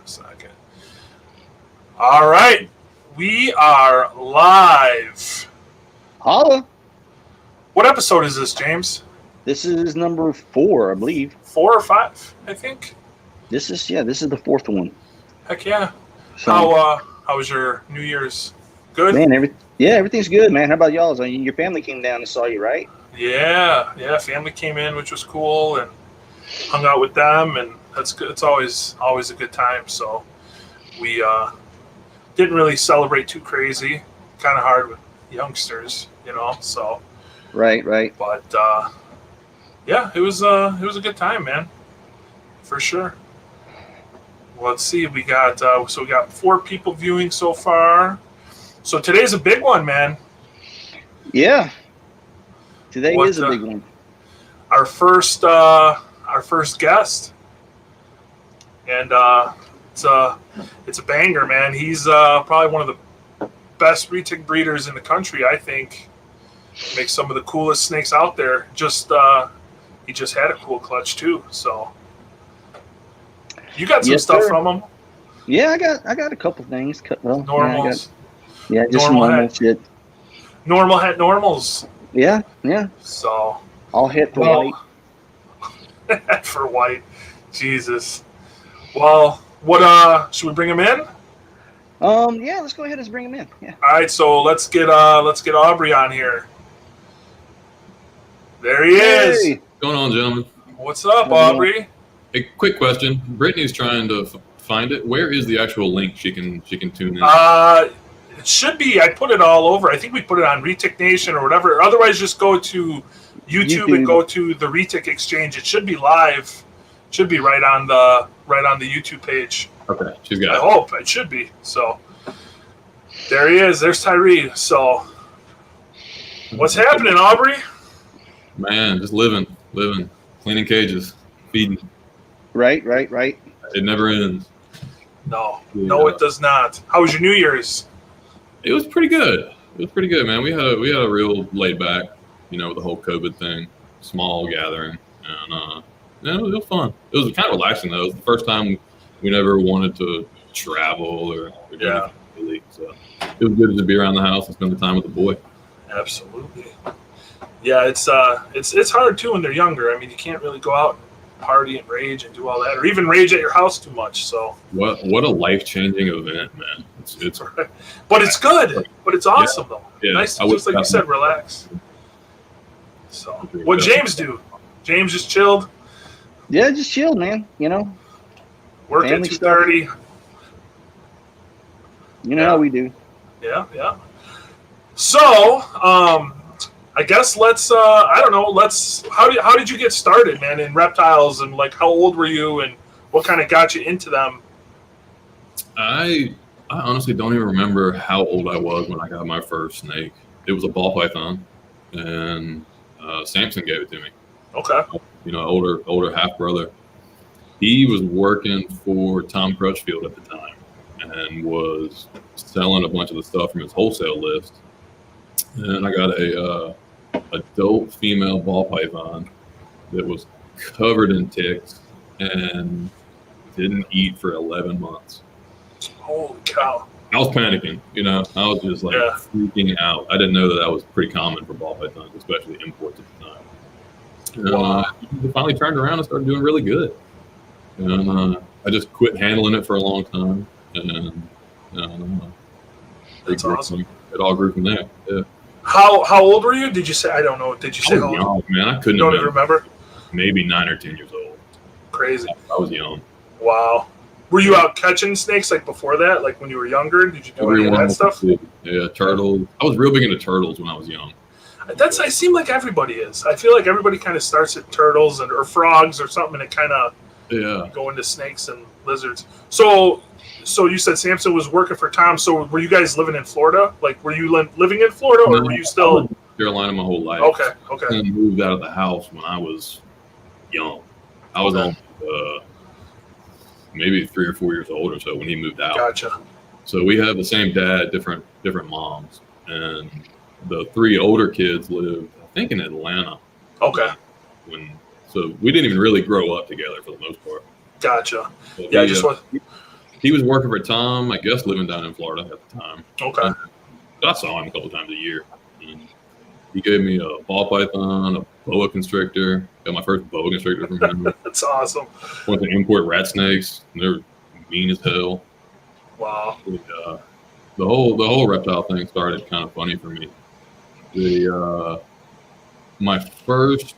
second. All right. We are live. Holla. What episode is this, James? This is number 4, I believe. 4 or 5, I think. This is the 4th one. Heck yeah. So, How was your New Year's? Good? man, everything's good, man. How about y'all's? I mean, your family came down and saw you, right? Yeah. Family came in, which was cool, and hung out with them, and that's good. It's always a good time. So we didn't really celebrate too crazy. Kind of hard with youngsters, So Right. But yeah, it was a good time, man, for sure. Well, let's see. We got 4 people viewing so far. So today's a big one, man. Yeah. Today is a big one. Our first guest, and it's a banger, man. He's probably one of the best Retic breeders in the country, I think. Makes some of the coolest snakes out there. He just had a cool clutch too. So you got some stuff from him. Yeah, I got a couple things. Well, normals. Just some normal shit. Normal het normals. Yeah. So I'll hit for white. For white. Jesus. Well, what should we bring him in? Yeah, let's go ahead and bring him in. Yeah. All right, so let's get Aubrey on here. There he is. What's going on, gentlemen? What's up, Aubrey? A quick question. Brittany's trying to find it. Where is the actual link she can tune in? It should be. I put it all over. I think we put it on Retic Nation or whatever. Otherwise, just go to YouTube and go to the Retic Exchange. It should be live. It should be right on the YouTube page. Okay, she's got it. I hope it should be. So there he is. There's Tyree. So what's happening, Aubrey? Man, just living, cleaning cages, feeding. Right. It never ends. No, it does not. How was your New Year's? It was pretty good. Man. We had a real laid back, with the whole COVID thing, small gathering, and it was fun. It was kind of relaxing though. It was the first time we never wanted to travel or do anything really. So it was good to be around the house and spend the time with the boy. Absolutely. Yeah, it's hard too when they're younger. I mean, you can't really go out and party and rage and do all that, or even rage at your house too much. So what a life-changing event, man. It's but it's good. But it's awesome though. Yeah, nice, just like you said, relax. So what James do? James just chilled. Yeah, just chilled, man. Work at 2:30. You know how we do. Yeah. So, I guess let's. I don't know. How did you get started, man, in reptiles, and like how old were you, and what kind of got you into them? I honestly don't even remember how old I was when I got my first snake. It was a ball python, and Samson gave it to me. Okay. Older half brother. He was working for Tom Crutchfield at the time and was selling a bunch of the stuff from his wholesale list. And I got a adult female ball python that was covered in ticks and didn't eat for 11 months. Holy cow. I was panicking, I was just freaking out. I didn't know that was pretty common for ball pythons, especially imports at the time. And finally turned around and started doing really good. And I just quit handling it for a long time. And that's awesome. It all grew from there. Yeah. How old were you? Did you say? I don't know. Did you say how old? Man, I couldn't. You don't even remember? Maybe 9 or 10 years old. Crazy. I was young. Wow. Were you out catching snakes like before that? Like when you were younger? Did you do any of that stuff? Yeah, turtles. I was real big into turtles when I was young. I seem like everybody is. I feel like everybody kind of starts at turtles or frogs or something, and it kind of go into snakes and lizards. So you said Samson was working for Tom. So were you guys living in Florida? Like, were you living in Florida, or were you still in Carolina my whole life? Okay. I moved out of the house when I was young. I was on maybe 3 or 4 years old or so when he moved out. Gotcha. So we had the same dad, different moms, and the 3 older kids lived, I think, in Atlanta. Okay. So we didn't even really grow up together for the most part. Gotcha. But yeah, I just want. he was working for Tom, I guess, living down in Florida at the time. Okay. And I saw him a couple times a year. And he gave me a ball python, a boa constrictor. Got my first boa constrictor from him. That's awesome. Went to import rat snakes. And they're mean as hell. Wow. The whole reptile thing started kind of funny for me. My first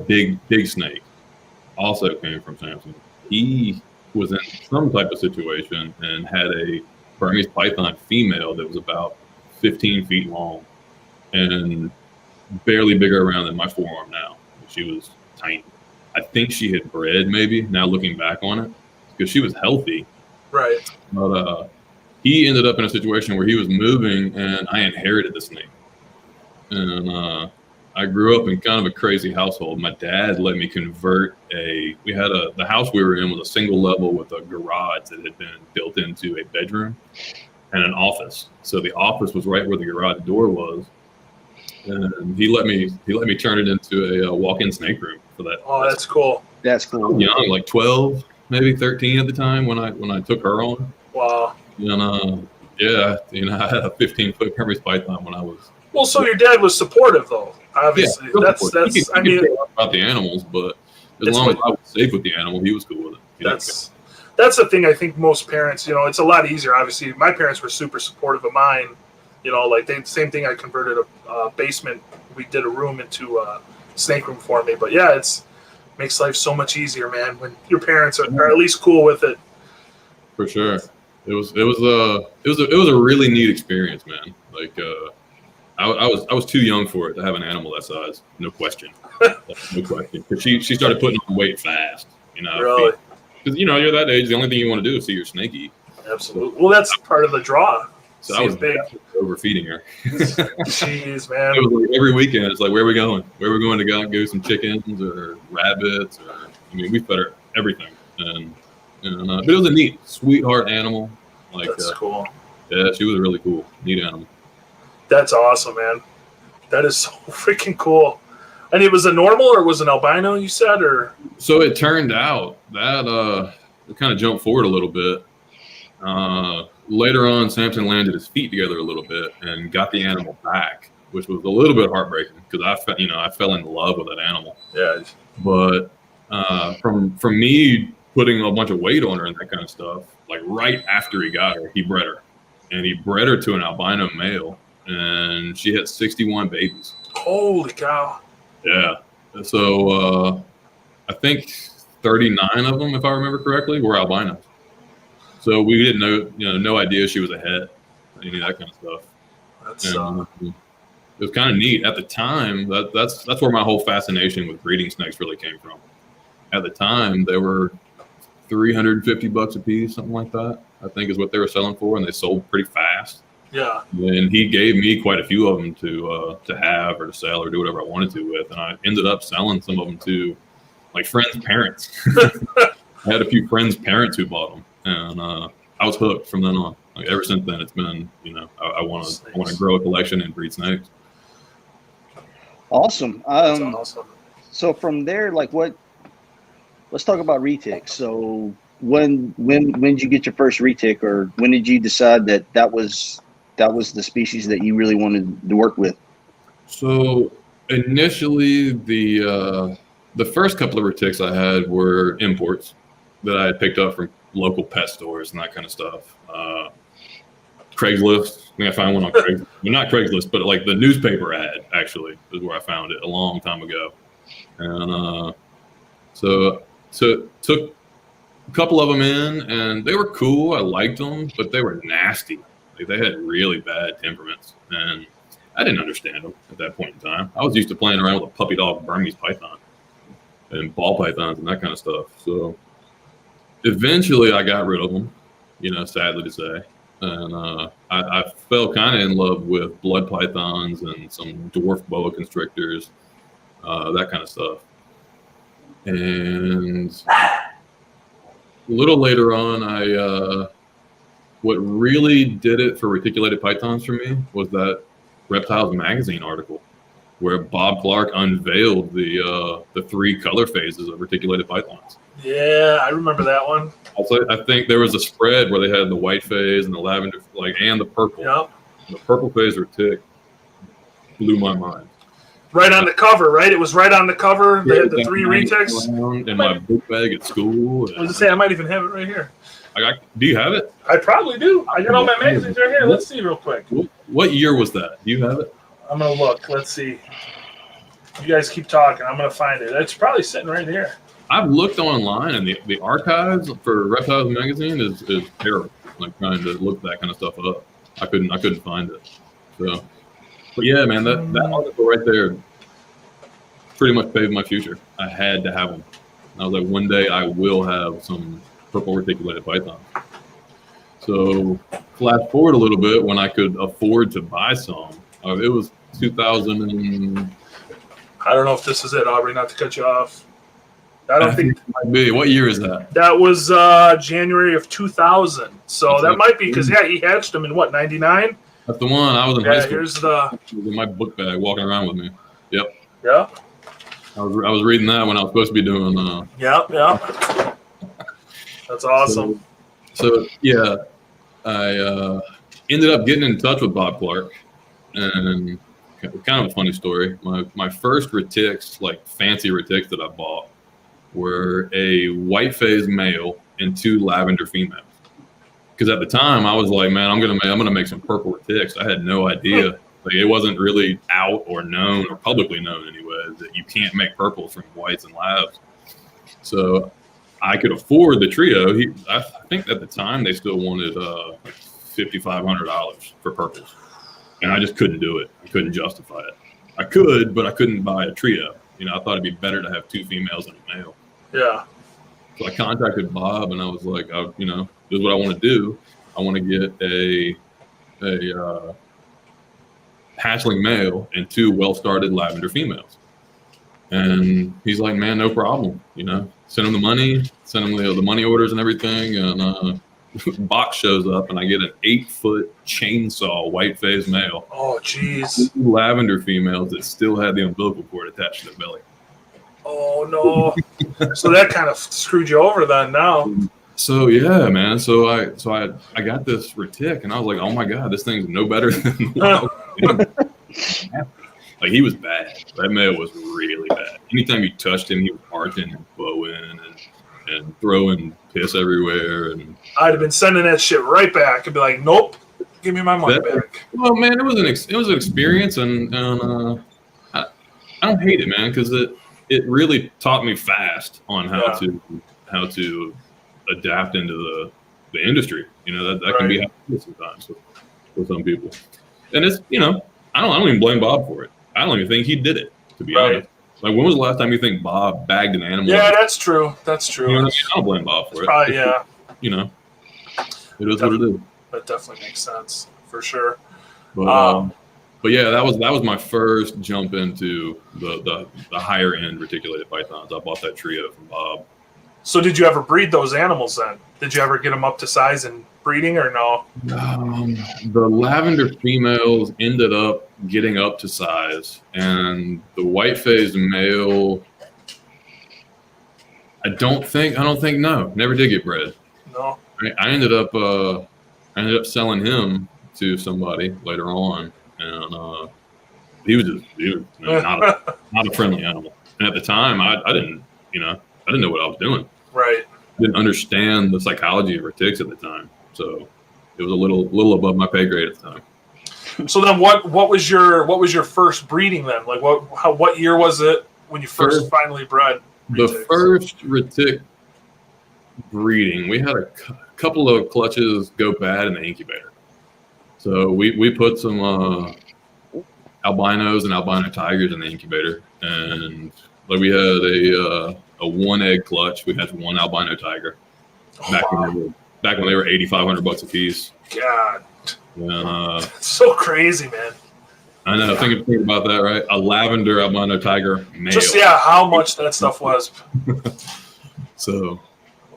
big snake also came from Samson. He was in some type of situation and had a Burmese python female that was about 15 feet long and barely bigger around than my forearm now. She was tiny. I think she had bred, maybe, now looking back on it, because she was healthy. Right. But he ended up in a situation where he was moving, and I inherited the snake. And I grew up in kind of a crazy household. My dad let me convert the house we were in was a single level with a garage that had been built into a bedroom and an office. So the office was right where the garage door was. And he let me turn it into a walk-in snake room for that. Oh, that's cool. That's cool. Young, like 12, maybe 13 at the time when I took her on. Wow. And I had a 15-foot Burmese python when I was. Well, so your dad was supportive, though. Obviously, Yeah, that's. He could care about the animals, but as long as I was safe with the animal, he was cool with it. That's the thing. I think most parents, it's a lot easier. Obviously, my parents were super supportive of mine. Same thing. I converted a basement. We did a room into a snake room for me. But yeah, makes life so much easier, man, when your parents are at least cool with it. For sure, it was a really neat experience, man. Like I was too young for it to have an animal that size, no question, no question. Because she started putting on weight fast, Really? Because you're that age, the only thing you want to do is see your snake eat. Absolutely. Well, that's part of the draw. So I was big. Overfeeding her. Jeez, man. It was like every weekend. It's like, where are we going? Where are we going to go some chickens or rabbits? We fed her everything. And but it was a neat, sweetheart animal. Like That's cool. Yeah, she was a really cool, neat animal. That's awesome, man. That is so freaking cool. And it was a normal or was it an albino, you said? Or so it turned out that it kind of jumped forward a little bit. Later on, Samson landed his feet together a little bit and got the animal back, which was a little bit heartbreaking because I fell in love with that animal. Yeah. But from me putting a bunch of weight on her and that kind of stuff, like right after he got her, he bred her, and he bred her to an albino male, and she had 61 babies. Holy cow! Yeah. So I think 39 of them, if I remember correctly, were albinos. So we didn't know, no idea she was a het, any of that kind of stuff. That's it was kind of neat at the time. That's where my whole fascination with breeding snakes really came from. At the time, they were $350 a piece, something like that, I think is what they were selling for, and they sold pretty fast. Yeah. And he gave me quite a few of them to have or to sell or do whatever I wanted to with, and I ended up selling some of them to like friends' parents. I had a few friends' parents who bought them. And I was hooked from then on. Like ever since then, it's been, I want to grow a collection and breed snakes. Awesome. That's awesome. So from there, let's talk about Retic. So when did you get your first Retic, or when did you decide that was the species that you really wanted to work with? So initially, the first couple of Retics I had were imports that I had picked up from local pet stores and that kind of stuff. Craigslist. I think I found one on Craigslist. Well, not Craigslist, but like the newspaper ad actually is where I found it a long time ago. And so took a couple of them in, and they were cool. I liked them, but they were nasty. Like they had really bad temperaments, and I didn't understand them at that point in time. I was used to playing around with a puppy dog Burmese python and ball pythons and that kind of stuff. So eventually I got rid of them, sadly to say. And I fell kind of in love with blood pythons and some dwarf boa constrictors, that kind of stuff. And a little later on, what really did it for reticulated pythons for me was that Reptiles magazine article where Bob Clark unveiled the 3 color phases of reticulated pythons. Yeah, I remember that one. Also, I think there was a spread where they had the white phase and the lavender, and the purple. Yep. The purple phase retic blew my mind. Right on the cover, right? It was right on the cover. They had the 3 retics. In my book bag at school. I was going to say, I might even have it right here. Do you have it? I probably do. I got all my magazines right here. Let's see real quick. What year was that? Do you have it? I'm going to look. Let's see. You guys keep talking. I'm going to find it. It's probably sitting right here. I've looked online, and the archives for Reptiles magazine is terrible. Like trying to look that kind of stuff up, I couldn't find it. So, but yeah, man, that article right there pretty much paved my future. I had to have them. I was like, one day I will have some purple reticulated python. So, flash forward a little bit when I could afford to buy some. It was 2000 and I don't know if this is it, Aubrey. Not to cut you off. I don't think it might be. What year is that? That was January of 2000. So that might be because he hatched them in what, 99? That's the one. I was in high school. Here's the. It was in my book bag, walking around with me. Yep. Yeah. I was reading that when I was supposed to be doing. Yep. That's awesome. So yeah, I ended up getting in touch with Bob Clark, and kind of a funny story. My first retics, like fancy retics that I bought, were a white phase male and 2 lavender females. Because at the time I was like, man, I'm gonna make some purple retics. I had no idea. Like it wasn't really out or known or publicly known anyway that you can't make purples from whites and lavs. So I could afford the trio. I think at the time they still wanted like $5,500 for purples, and I just couldn't do it. I couldn't justify it. I could, but I couldn't buy a trio. You know, I thought it'd be better to have 2 females and a male. Yeah. So I contacted Bob, and I was like, this is what I want to do. I want to get a hatchling male and 2 well-started lavender females. And he's like, man, no problem. You know, send him the money, send him the money orders and everything. And box shows up, and I get an 8-foot chainsaw white phase male. Oh, jeez. 2 lavender females that still had the umbilical cord attached to their belly. Oh no! So that kind of screwed you over then. Now. So yeah, man. So I got this retic, and I was like, oh my god, this thing's no better than like he was bad. That male was really bad. Anytime you touched him, he was arching and bowing and throwing piss everywhere. And I'd have been sending that shit right back and be like, nope, give me my money back. Well, man, it was an experience, and I don't hate it, man, because it really taught me fast on how to adapt into the industry. You know, that can be hard sometimes for some people. And it's, I don't even blame Bob for it. I don't even think he did it, to be honest. Like, when was the last time you think Bob bagged an animal? Yeah, that's true. That's true. You know what I mean? I don't blame Bob for it. Probably, yeah. It is what it is. That definitely makes sense, for sure. But yeah, that was my first jump into the higher end reticulated pythons. I bought that trio from Bob. So did you ever breed those animals then? Did you ever get them up to size and breeding, or no? The lavender females ended up getting up to size, and the white phase male, I don't think never did get bred. No. I ended up selling him to somebody later on. And he was not a friendly animal. And at the time, I didn't know what I was doing. Right. I didn't understand the psychology of retics at the time, so it was a little above my pay grade at the time. So then, what was your first breeding then? Like what year was it when you first finally bred retics? The first retic breeding, we had a couple of clutches go bad in the incubator. So we put some albinos and albino tigers in the incubator, and like we had a 1-egg clutch. We had 1 albino tiger back when they were $8,500 a piece. God, and, it's so crazy, man. I know. Think about that, right? A lavender albino tiger male. Just how much that stuff was. So.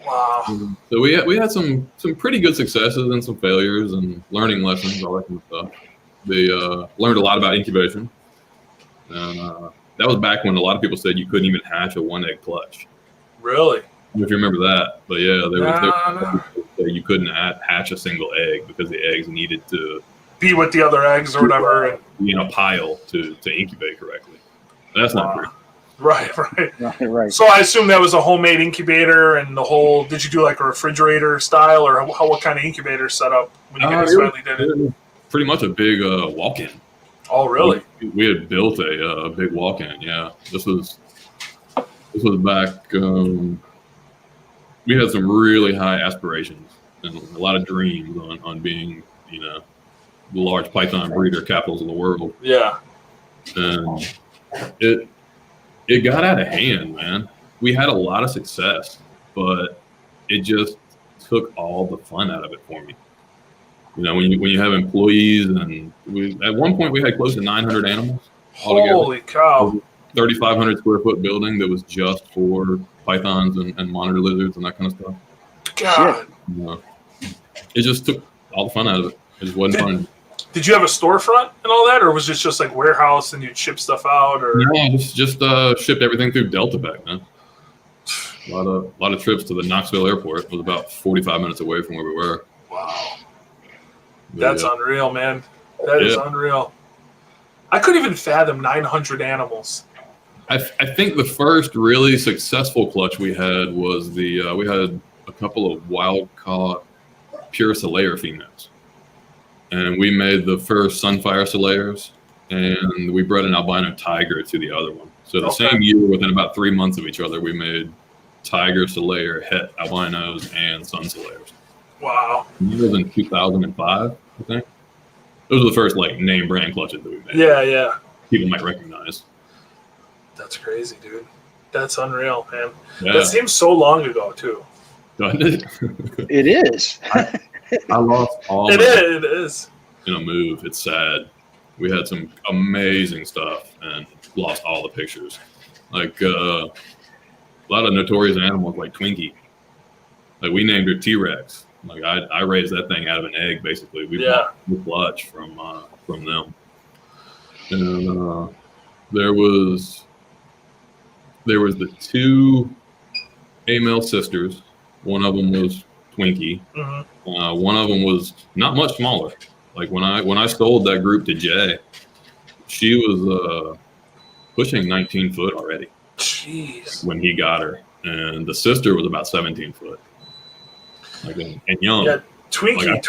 Wow. So we had some pretty good successes and some failures and learning lessons, all that kind of stuff. They learned a lot about incubation. And that was back when a lot of people said you couldn't even hatch a 1-egg clutch. Really? If you remember that. But yeah, there No. was you couldn't hatch a single egg because the eggs needed to Be with the other eggs or whatever. And, be in a pile to incubate correctly. That's not true. right. Right. So I assume that was a homemade incubator and the whole. Did you do like a refrigerator style, or what kind of incubator setup when you guys finally did it? was pretty much a big walk-in. Oh, really? We had built a big walk-in. Yeah, this was back. We had some really high aspirations and a lot of dreams on being, the large python breeder capitals of the world. Yeah. And it got out of hand, man. We had a lot of success, but it just took all the fun out of it for me. When you have employees, and at one point we had close to 900 animals altogether. Holy cow! 3,500 square foot building that was just for pythons and monitor lizards and that kind of stuff. God. It just took all the fun out of it. It just wasn't fun. Did you have a storefront and all that, or was it just like warehouse and you'd ship stuff out? Or no, just shipped everything through Delta back then. A lot of trips to the Knoxville airport. It was about 45 minutes away from where we were. Wow, that's unreal, man. That is unreal. I couldn't even fathom 900 animals. I think the first really successful clutch we had was we had a couple of wild caught pure Solaire females. And we made the first Sunfire Solaires, and we bred an albino tiger to the other one. So the same year, within about 3 months of each other, we made tiger, Solaire, het albinos, and sun Solaires. Wow. It was in 2005, I think. Those were the first name brand clutches that we made. Yeah. People might recognize. That's crazy, dude. That's unreal, man. Yeah. That seems so long ago, too. Doesn't it? It is. I lost all It is. in a move. It's sad. We had some amazing stuff and lost all the pictures. Like a lot of notorious animals like Twinkie. Like we named her T-Rex. Like I raised that thing out of an egg basically. We bought the clutch from them. And there was the two A-male sisters. One of them was Twinkie. Mm-hmm. One of them was not much smaller. Like when I sold that group to Jay, she was pushing 19 foot already. Jeez. When he got her, and the sister was about 17 foot. And young. Yeah, Twinkie. I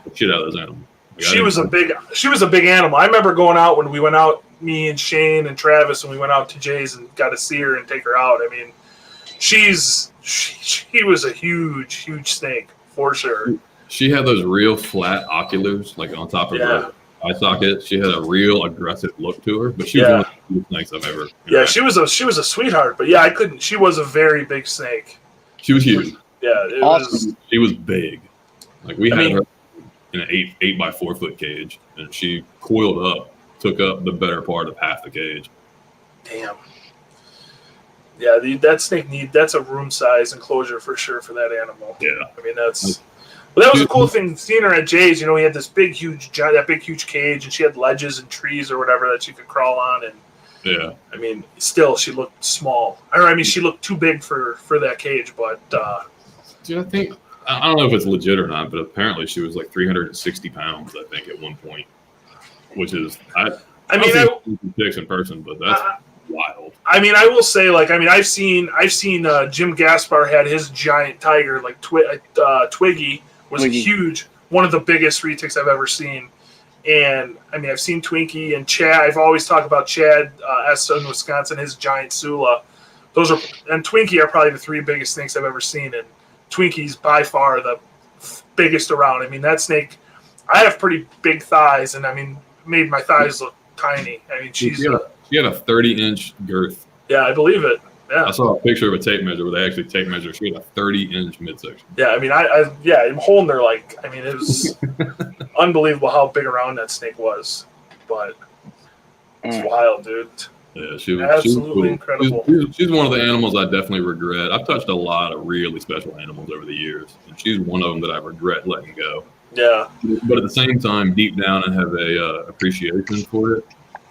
the shit out of those animals. She was a big animal. I remember going out when we went out, me and Shane and Travis, and we went out to Jay's and got to see her and take her out. I mean, she was a huge snake for sure. She had those real flat oculars, like on top of her eye socket. She had a real aggressive look to her, but she was one of the cutest snakes I've ever. Yeah, she was a sweetheart, but I couldn't. She was a very big snake. She was huge. Yeah, She was big. Like we had her in an 8 by 4 foot cage, and she coiled up, took up the better part of half the cage. Damn. Yeah, that snake that's a room size enclosure for sure for that animal. Yeah, I mean that was a cool thing seeing her at Jay's. We had this big huge cage, and she had ledges and trees or whatever that she could crawl on, and I mean still she looked small. I mean she looked too big for that cage, but. Dude, I don't know if it's legit or not, but apparently she was like 360 pounds. I think at one point, which is I pics in person, but that's wild. I mean, I will say, I've seen Jim Gaspar had his giant tiger, like Twiggy was huge, one of the biggest retics I've ever seen. And I mean, I've seen Twinkie and Chad. I've always talked about Chad S in Wisconsin, his giant Sula. And Twinkie are probably the three biggest snakes I've ever seen. And Twinkie's by far the biggest around. I mean, that snake, I have pretty big thighs, and I mean, made my thighs look tiny. I mean, she had a 30-inch girth. Yeah, I believe it. Yeah. I saw a picture of a tape measure where they actually tape measure. She had a 30-inch midsection. Yeah, I mean, I'm holding her it was unbelievable how big around that snake was. But it's wild, dude. Yeah, she was absolutely incredible. She's one of the animals I definitely regret. I've touched a lot of really special animals over the years, and she's one of them that I regret letting go. Yeah. But at the same time, deep down, I have a appreciation for it.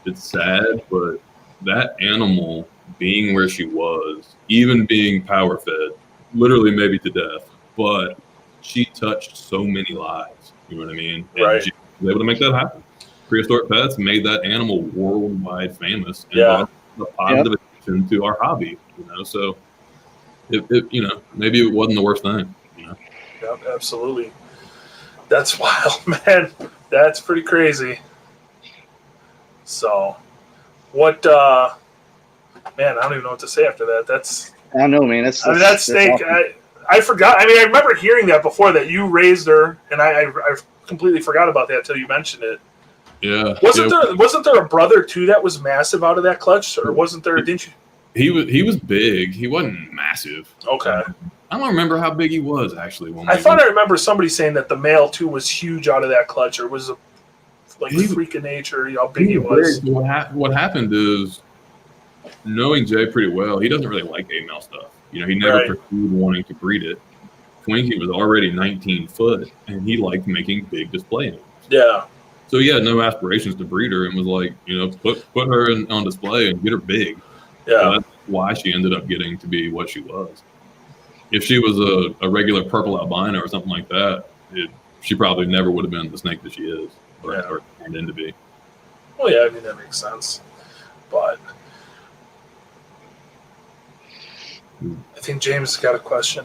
It's sad, but that animal being where she was, even being power fed, literally maybe to death, but she touched so many lives. You know what I mean? And Right. she was able to make that happen. Prehistoric Pets made that animal worldwide famous and Yeah. brought a positive addition to our hobby. You know, so it you know, maybe it wasn't the worst thing. You know. Yep, absolutely. That's wild, man. That's pretty crazy. So, what? Man, I don't even know what to say after that. That's. I know, man. That's I mean, that snake. awesome. I forgot. I mean, I remember hearing that before that you raised her, and I completely forgot about that until you mentioned it. Yeah. Wasn't there a brother too that was massive out of that clutch, or wasn't there? Didn't you? He was big. He wasn't massive. Okay. I don't remember how big he was actually. I thought I remember somebody saying that the male too was huge out of that clutch, or was a freak of nature. How big he was. What happened is, knowing Jay pretty well, he doesn't really like A male stuff. You know, he never pursued wanting to breed it. Twinkie was already 19 foot, and he liked making big display animals. Yeah. So he had no aspirations to breed her, and was like, you know, put her on display and get her big. Yeah. So that's why she ended up getting to be what she was. If she was a regular purple albino or something like that, she probably never would have been the snake that she is, or turned into be. Well, yeah, I mean, that makes sense. But I think James has got a question.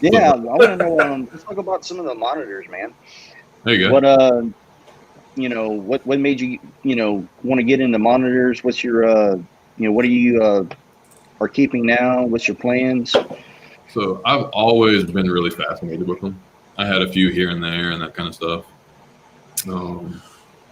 Yeah, I want to know. Let's talk about some of the monitors, man. There you go. What you know, what made you want to get into monitors? What's your what are you are keeping now? What's your plans? So I've always been really fascinated with them. I had a few here and there and that kind of stuff.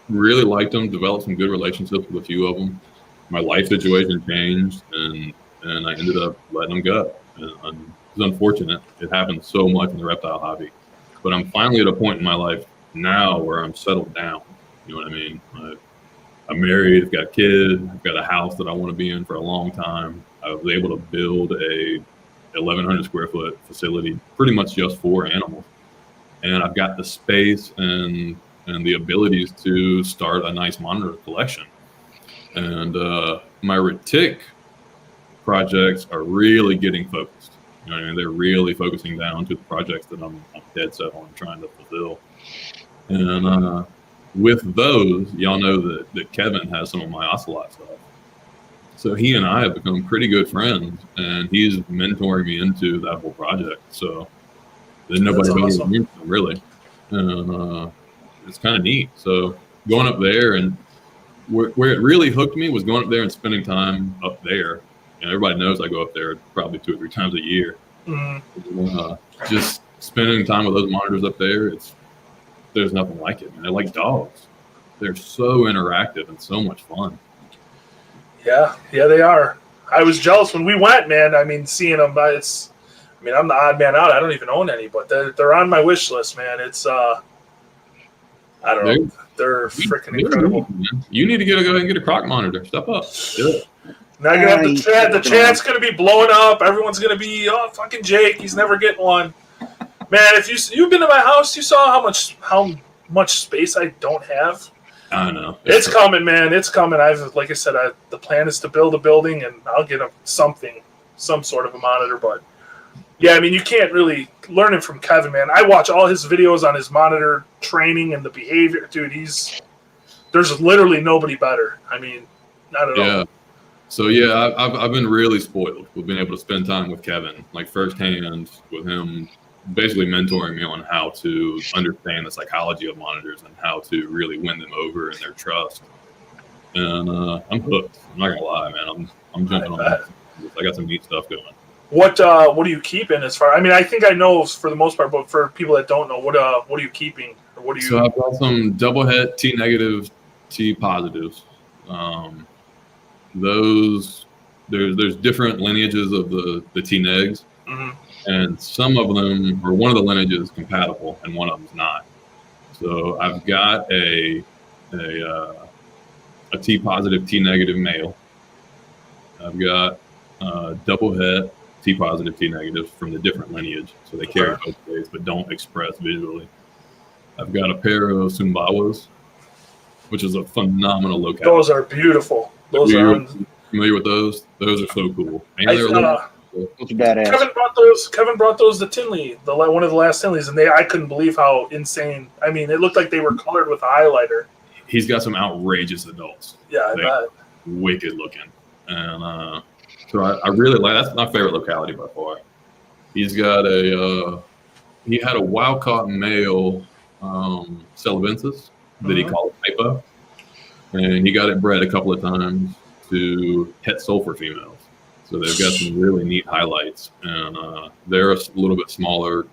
Really liked them. Developed some good relationships with a few of them. My life situation changed, and I ended up letting them go. And it's unfortunate. It happens so much in the reptile hobby. But I'm finally at a point in my life now where I'm settled down. You know what I mean? I'm married, I've got a kid, I've got a house that I want to be in for a long time. I was able to build a 1,100 square foot facility pretty much just for animals. And I've got the space and the abilities to start a nice monitor collection. And my Retic projects are really getting focused. You know what I mean? They're really focusing down to the projects that I'm dead set on trying to fulfill. And with those, y'all know that Kevin has some of my ocelot stuff. So he and I have become pretty good friends, and he's mentoring me into that whole project. So there's nobody better than him, really. And it's kind of neat. So going up there, and where it really hooked me was going up there and spending time up there. And everybody knows I go up there probably 2 or 3 times a year. Mm-hmm. Just spending time with those monitors up there, there's nothing like it, man. They're like dogs. They're so interactive and so much fun. Yeah, they are. I was jealous when we went, man. I mean, seeing them, I'm the odd man out. I don't even own any, but they're on my wish list, man. It's I don't know. They're freaking incredible. You need to go ahead and get a croc monitor. Step up. Do it. Now you're gonna have the chat's gonna be blowing up. Everyone's gonna be, oh, fucking Jake, he's never getting one. Man, if you've been to my house, you saw how much space I don't have. I know. It's coming, man. It's coming. Like I said, the plan is to build a building, and I'll get some sort of a monitor. But yeah, I mean, you can't really learn it from Kevin, man. I watch all his videos on his monitor training and the behavior, dude. There's literally nobody better. I mean, not at all. So yeah, I've been really spoiled with being able to spend time with Kevin, like firsthand with him, basically mentoring me on how to understand the psychology of monitors and how to really win them over in their trust. And I'm hooked. I'm not gonna lie, man. I'm jumping on that. I got some neat stuff going. What are you keeping as far? I mean, I think I know for the most part, but for people that don't know, what are you keeping, or what are you? So I've got some double het T negative, T positives. Those there's different lineages of the T negs. Mm-hmm. And some of them, or one of the lineages is compatible and one of them's not. So I've got a T positive, T negative male. I've got double het T positive, T negative from the different lineage. So they carry both ways but don't express visually. I've got a pair of Sumbawas, which is a phenomenal locale. Those are beautiful. Those are Familiar with those? Those are so cool. And I, they're a little, It's badass. Kevin brought those to Tinley, one of the last Tinleys, and I couldn't believe how insane. I mean, it looked like they were colored with a highlighter. he's got some outrageous adults. Yeah, I bet. Wicked looking. And so I really like, that's my favorite locality by far. He's got he had a wild caught male Celebensis that he called Hypo. And he got it bred a couple of times to het sulfur females. So they've got some really neat highlights. And they're a little bit smaller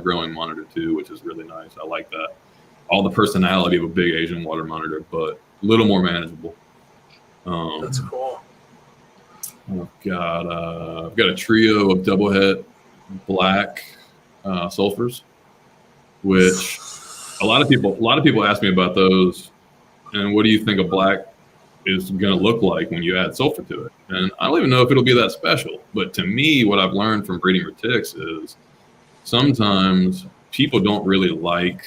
growing monitor too, which is really nice. I like that. All the personality of a big Asian water monitor, but a little more manageable. That's cool. I've got a trio of double het black sulfurs, which a lot of people ask me about those. And what do you think a black is going to look like when you add sulfur to it? And I don't even know if it'll be that special. But to me, what I've learned from breeding retics is sometimes people don't really like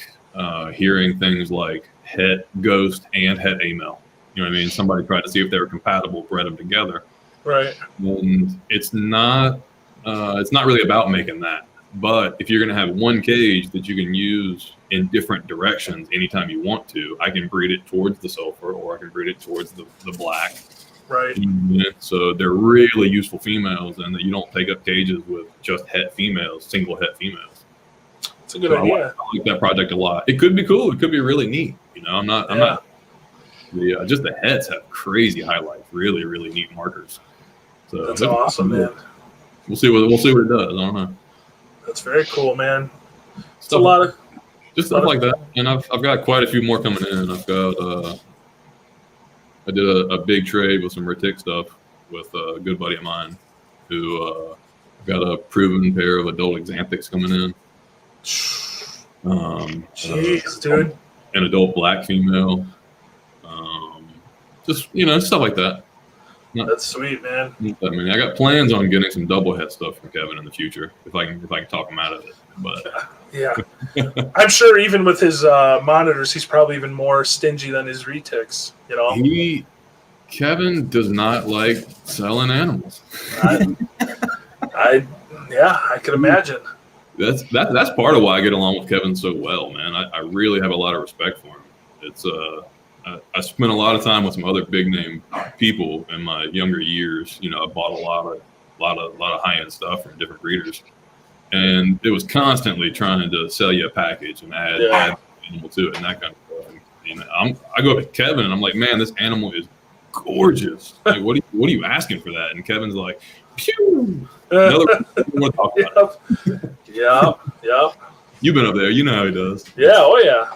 hearing things like het ghost and het amel. You know what I mean? Somebody tried to see if they were compatible, bred them together. Right. And it's not really about making that. But if you're going to have one cage that you can use in different directions anytime you want to, I can breed it towards the sulfur or I can breed it towards the black. Right. So they're really useful females, and that you don't take up cages with just het females, single het females. It's a good idea. I like that project a lot. It could be cool. It could be really neat. You know, I'm not. Just the hets have crazy highlights. Really, really neat markers. So that's awesome, man. We'll see what it does. I don't know. That's very cool, man. It's a lot of stuff like that, and I've got quite a few more coming in. I've got I did a big trade with some Retic stuff with a good buddy of mine who got a proven pair of adult Xanthics coming in. Jeez, dude. An adult black female. Just stuff like that. That's sweet, man. I mean, I got plans on getting some double het stuff from Kevin in the future if I can talk him out of it. But yeah, I'm sure even with his monitors, he's probably even more stingy than his retics. You know, Kevin does not like selling animals. I can imagine. That's part of why I get along with Kevin so well, man. I really have a lot of respect for him. It's I spent a lot of time with some other big name people in my younger years. You know, I bought a lot of high end stuff from different breeders, and it was constantly trying to sell you a package and add animal to it and that kind of stuff. And, I go up to Kevin and I'm like, man, this animal is gorgeous. Like, what are you asking for that? And Kevin's like, pew. Another want to talk about it. Yeah. You've been up there, you know how he does. Yeah, oh yeah.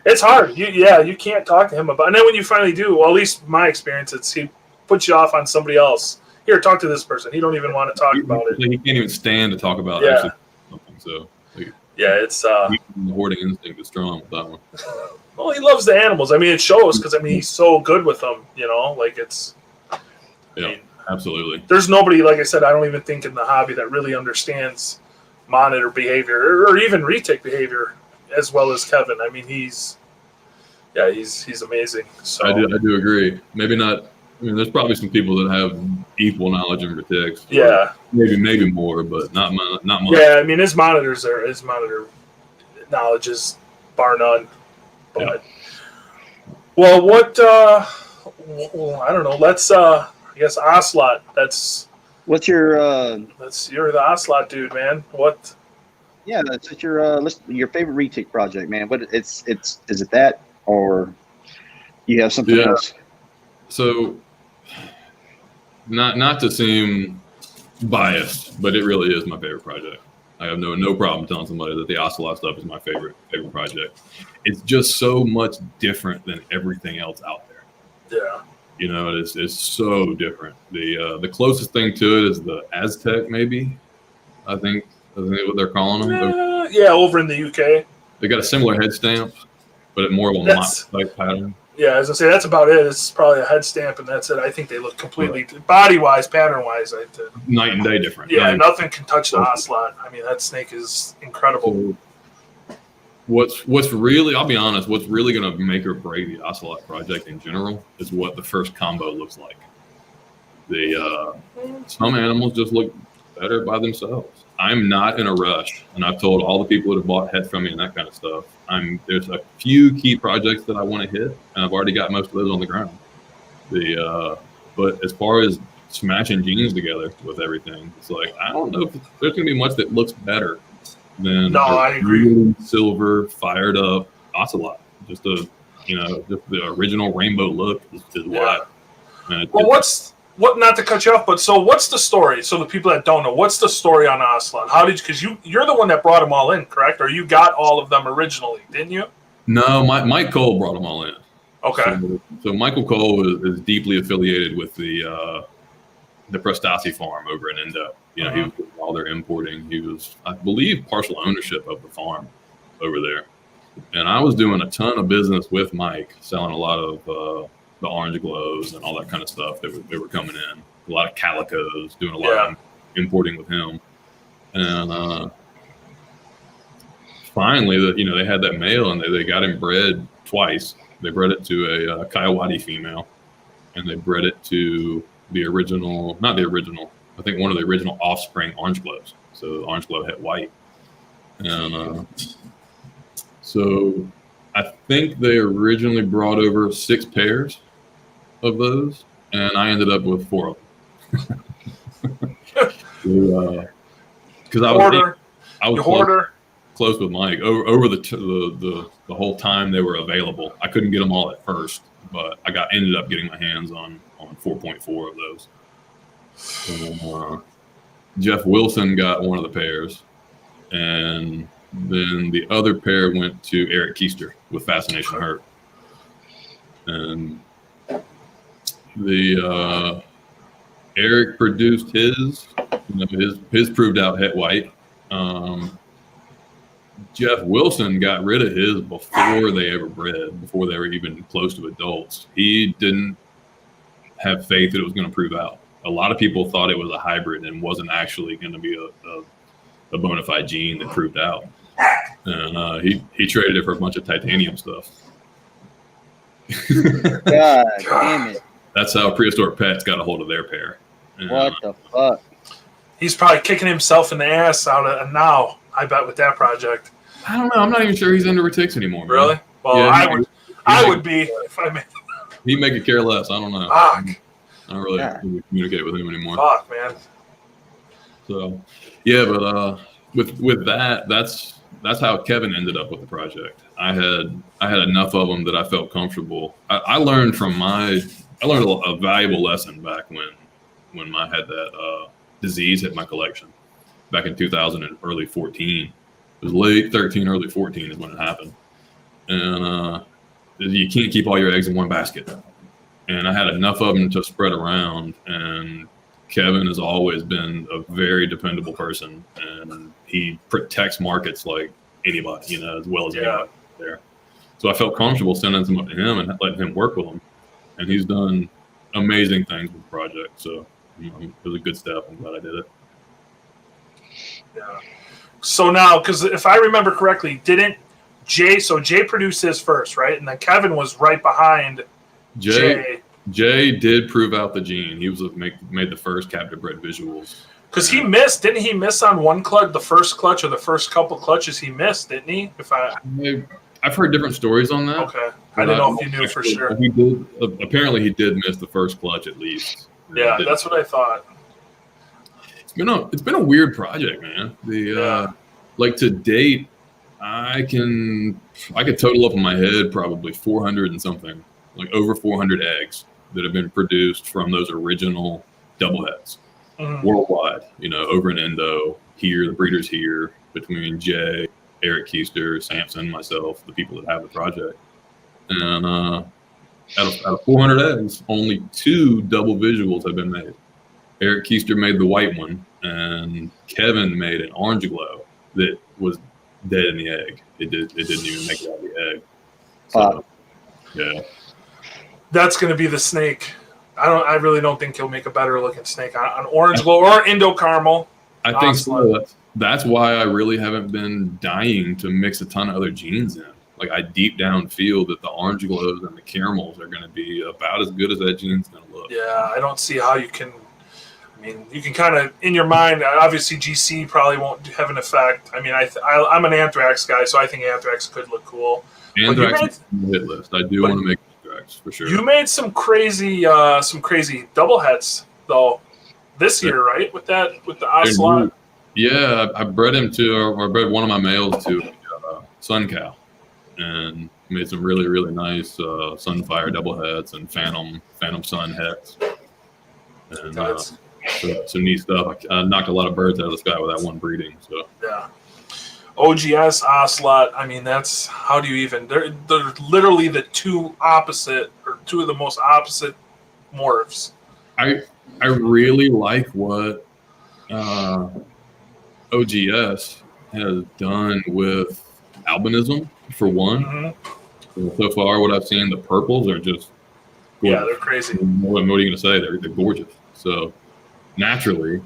It's hard. You can't talk to him about. And then when you finally do, well, at least my experience, he puts you off on somebody else. Here, talk to this person. He don't even want to talk about it. He can't even stand to talk about actually something. So it's the hoarding instinct is strong with that one. Well, he loves the animals. I mean, it shows because he's so good with them. You know, like it's. Absolutely. There's nobody, like I said, I don't even think in the hobby that really understands monitor behavior or even retic behavior as well as Kevin. I mean, he's amazing. So I do agree. Maybe not. I mean, there's probably some people that have equal knowledge in retics. Yeah. Maybe more, but not much. Yeah, I mean, his monitor knowledge is bar none. But well, what? I don't know. Let's. I guess Ocelot. What's your? You're the Ocelot dude, man. What? Yeah, that's your favorite retic project, man. What is it that, or you have something else? So, not to seem biased, but it really is my favorite project. I have no problem telling somebody that the Ocelot stuff is my favorite project. It's just so much different than everything else out there. Yeah. You know, it's so different. The closest thing to it is the Aztec, maybe. I think what they're calling them. Yeah, over in the UK. They got a similar head stamp, but more of a mock-type pattern. Yeah, as I say, that's about it. It's probably a head stamp, and that's it. I think they look completely, body-wise, pattern-wise. Night and day different. Yeah, nothing can touch the Ocelot. I mean, that snake is incredible. What's really, I'll be honest, what's really going to make or break the Ocelot project in general is what the first combo looks like. Some animals just look better by themselves. I'm not in a rush, and I've told all the people that have bought heads from me and that kind of stuff. There's a few key projects that I want to hit, and I've already got most of those on the ground. But as far as smashing genes together with everything, it's like I don't know if there's gonna be much that looks better than I agree. really silver fired up ocelot. Just the original rainbow look is why. Well, not to cut you off, but so what's the story? So the people that don't know, what's the story on Ocelot? Because you're the one that brought them all in, correct? Or you got all of them originally, didn't you? No, Mike Cole brought them all in. Okay. So Michael Cole is deeply affiliated with the Prestasi farm over in Indo. He was doing all their importing. He was, I believe, partial ownership of the farm over there. And I was doing a ton of business with Mike, selling a lot of the orange glows and all that kind of stuff that were coming in. A lot of calicos, doing a lot of importing with him. And finally, they had that male, and they got him bred twice. They bred it to a Coyote female, and they bred it to the original, not the original, I think one of the original offspring orange glows. So the orange glow het white. And so I think they originally brought over 6 pairs of those, and I ended up with 4 of them. Because I was close with Mike over the whole time they were available. I couldn't get them all at first, but I ended up getting my hands on 4.4 of those. And, Jeff Wilson got one of the pairs, and then the other pair went to Eric Keister with Fascination Hurt. And Eric produced his proved out het white. Jeff Wilson got rid of his before they ever bred, before they were even close to adults. He didn't have faith that it was going to prove out. A lot of people thought it was a hybrid and wasn't actually going to be a bona fide gene that proved out. And he traded it for a bunch of titanium stuff. God damn it. That's how Prehistoric Pets got a hold of their pair. What the fuck? He's probably kicking himself in the ass now, I bet, with that project. I don't know. I'm not even sure he's into Retics anymore. Really? Man. Well, yeah, I would be if I made. He'd make it care less. I don't know. Fuck. I don't really communicate with him anymore. Fuck, man. So, yeah, but with that, that's how Kevin ended up with the project. I had enough of them that I felt comfortable. I learned a valuable lesson back when I had that disease hit my collection back in 2000 and early 14. It was late 13, early 14 is when it happened. And you can't keep all your eggs in one basket. And I had enough of them to spread around. And Kevin has always been a very dependable person, and he protects markets like anybody, as well as anybody there. So I felt comfortable sending them up to him and letting him work with them. And he's done amazing things with the project. So it was a good step. I'm glad I did it. Yeah. So now, because if I remember correctly, didn't Jay produced his first, right? And then Kevin was right behind Jay. Jay did prove out the gene. He was made the first captive bred visuals. Because didn't he miss on one clutch, the first clutch or the first couple clutches he missed, didn't he? I've heard different stories on that. Okay. I didn't know if you knew for sure. He did. Apparently, he did miss the first clutch at least. Yeah, that's what I thought. It's been a weird project, man. Like to date, I could total up in my head probably 400 and something, like over 400 eggs that have been produced from those original double heads worldwide. Over in Indo, here, the breeders here, between Jay, Eric Keister, Sampson, myself, the people that have the project. And out of 400 eggs, only 2 double visuals have been made. Eric Keister made the white one, and Kevin made an orange glow that was dead in the egg. It didn't even make it out of the egg. So, yeah. That's going to be the snake. I really don't think he'll make a better looking snake on orange glow or Indo caramel. I think so. That's why I really haven't been dying to mix a ton of other genes in. like I deep down feel that the orange glows and the caramels are going to be about as good as that gene's going to look. Yeah, I don't see how you can. I mean, you can kind of in your mind. Obviously, GC probably won't have an effect. I mean, I'm an Anthrax guy, so I think Anthrax could look cool. Anthrax is on the hit list. I do want to make Anthrax for sure. You made some crazy double heads though this year, right? With the Ocelot. Yeah, I bred him to, or I bred one of my males to Sun Cow, and made some really, really nice Sunfire double heads and Phantom Sun heads. And some neat stuff. I knocked a lot of birds out of the sky with that one breeding. So yeah. OGS, Ocelot, I mean, that's, how do you even, they're literally the two of the most opposite morphs. I really like what OGS has done with albinism, for one. Mm-hmm. So far, what I've seen, the purples are just gorgeous. Yeah, they're crazy. What are you going to say? They're gorgeous. So naturally,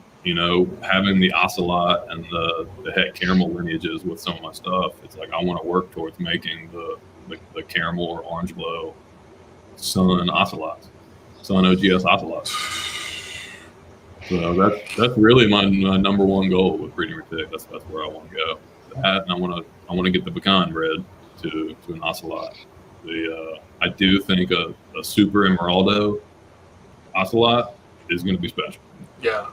having the Ocelot and the het caramel lineages with some of my stuff, it's like I want to work towards making the caramel or orange glow Sun Ocelots, Sun OGS Ocelots. So that's really my number one goal with breeding Retic. That's where I want to go. That, and I want to get the pecan bred to an Ocelot. I do think a Super Emeraldo Ocelot is going to be special. Yeah.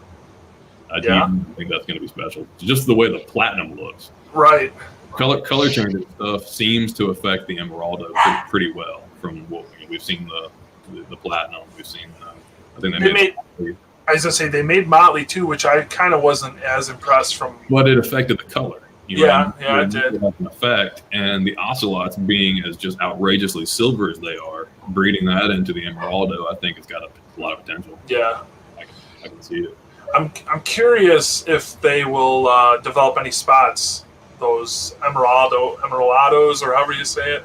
I do think that's going to be special. Just the way the platinum looks. Right. Color changing stuff seems to affect the Emeraldo pretty well from what we've seen the platinum. We've seen. I think they made. I was gonna say they made Motley too, which I kind of wasn't as impressed from. But it affected the color. It did. It had an effect, and the Ocelots being as just outrageously silver as they are, breeding that into the Emeraldo, I think it's got a lot of potential. Yeah, I can see it. I'm curious if they will develop any spots, those Emeraldos, or however you say it,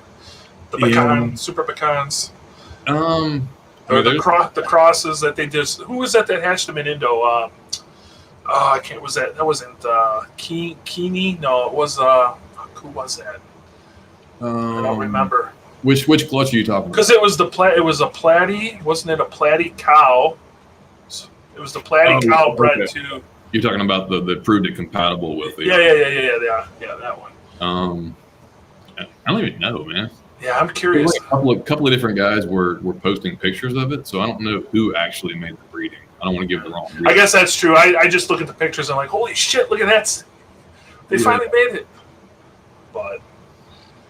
the pecan, super pecans. Or the crosses that they just. Who was that hatched them in Indo? I can't. That wasn't Keeney? No, it was. Who was that? I don't remember. Which clutch are you talking about? Because it was it was a platy. Wasn't it a platy cow? It was the platy cow bred to. You're talking about the proved it compatible with the. Yeah, that one. I don't even know, man. Yeah, I'm curious. Like a couple of different guys were posting pictures of it, so I don't know who actually made the breeding. I don't want to give the wrong breeding. I guess that's true. I just look at the pictures and I'm like, holy shit, look at that. They finally made it. But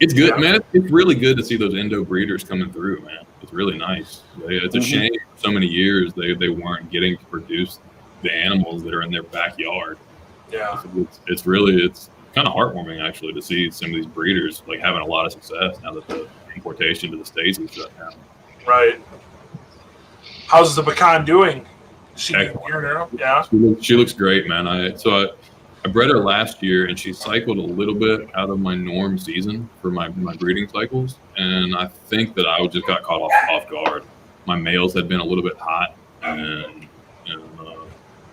it's good, man. It's really good to see those Indo breeders coming through, man. It's really nice. It's a shame for so many years they weren't getting to produce the animals that are in their backyard. Yeah. It's kind of heartwarming actually to see some of these breeders like having a lot of success now that the importation to the States is shut down. Right. How's the pecan doing? Yeah. She looks great, man. I bred her last year and she cycled a little bit out of my norm season for my breeding cycles, and I think that I just got caught off guard. My males had been a little bit hot, and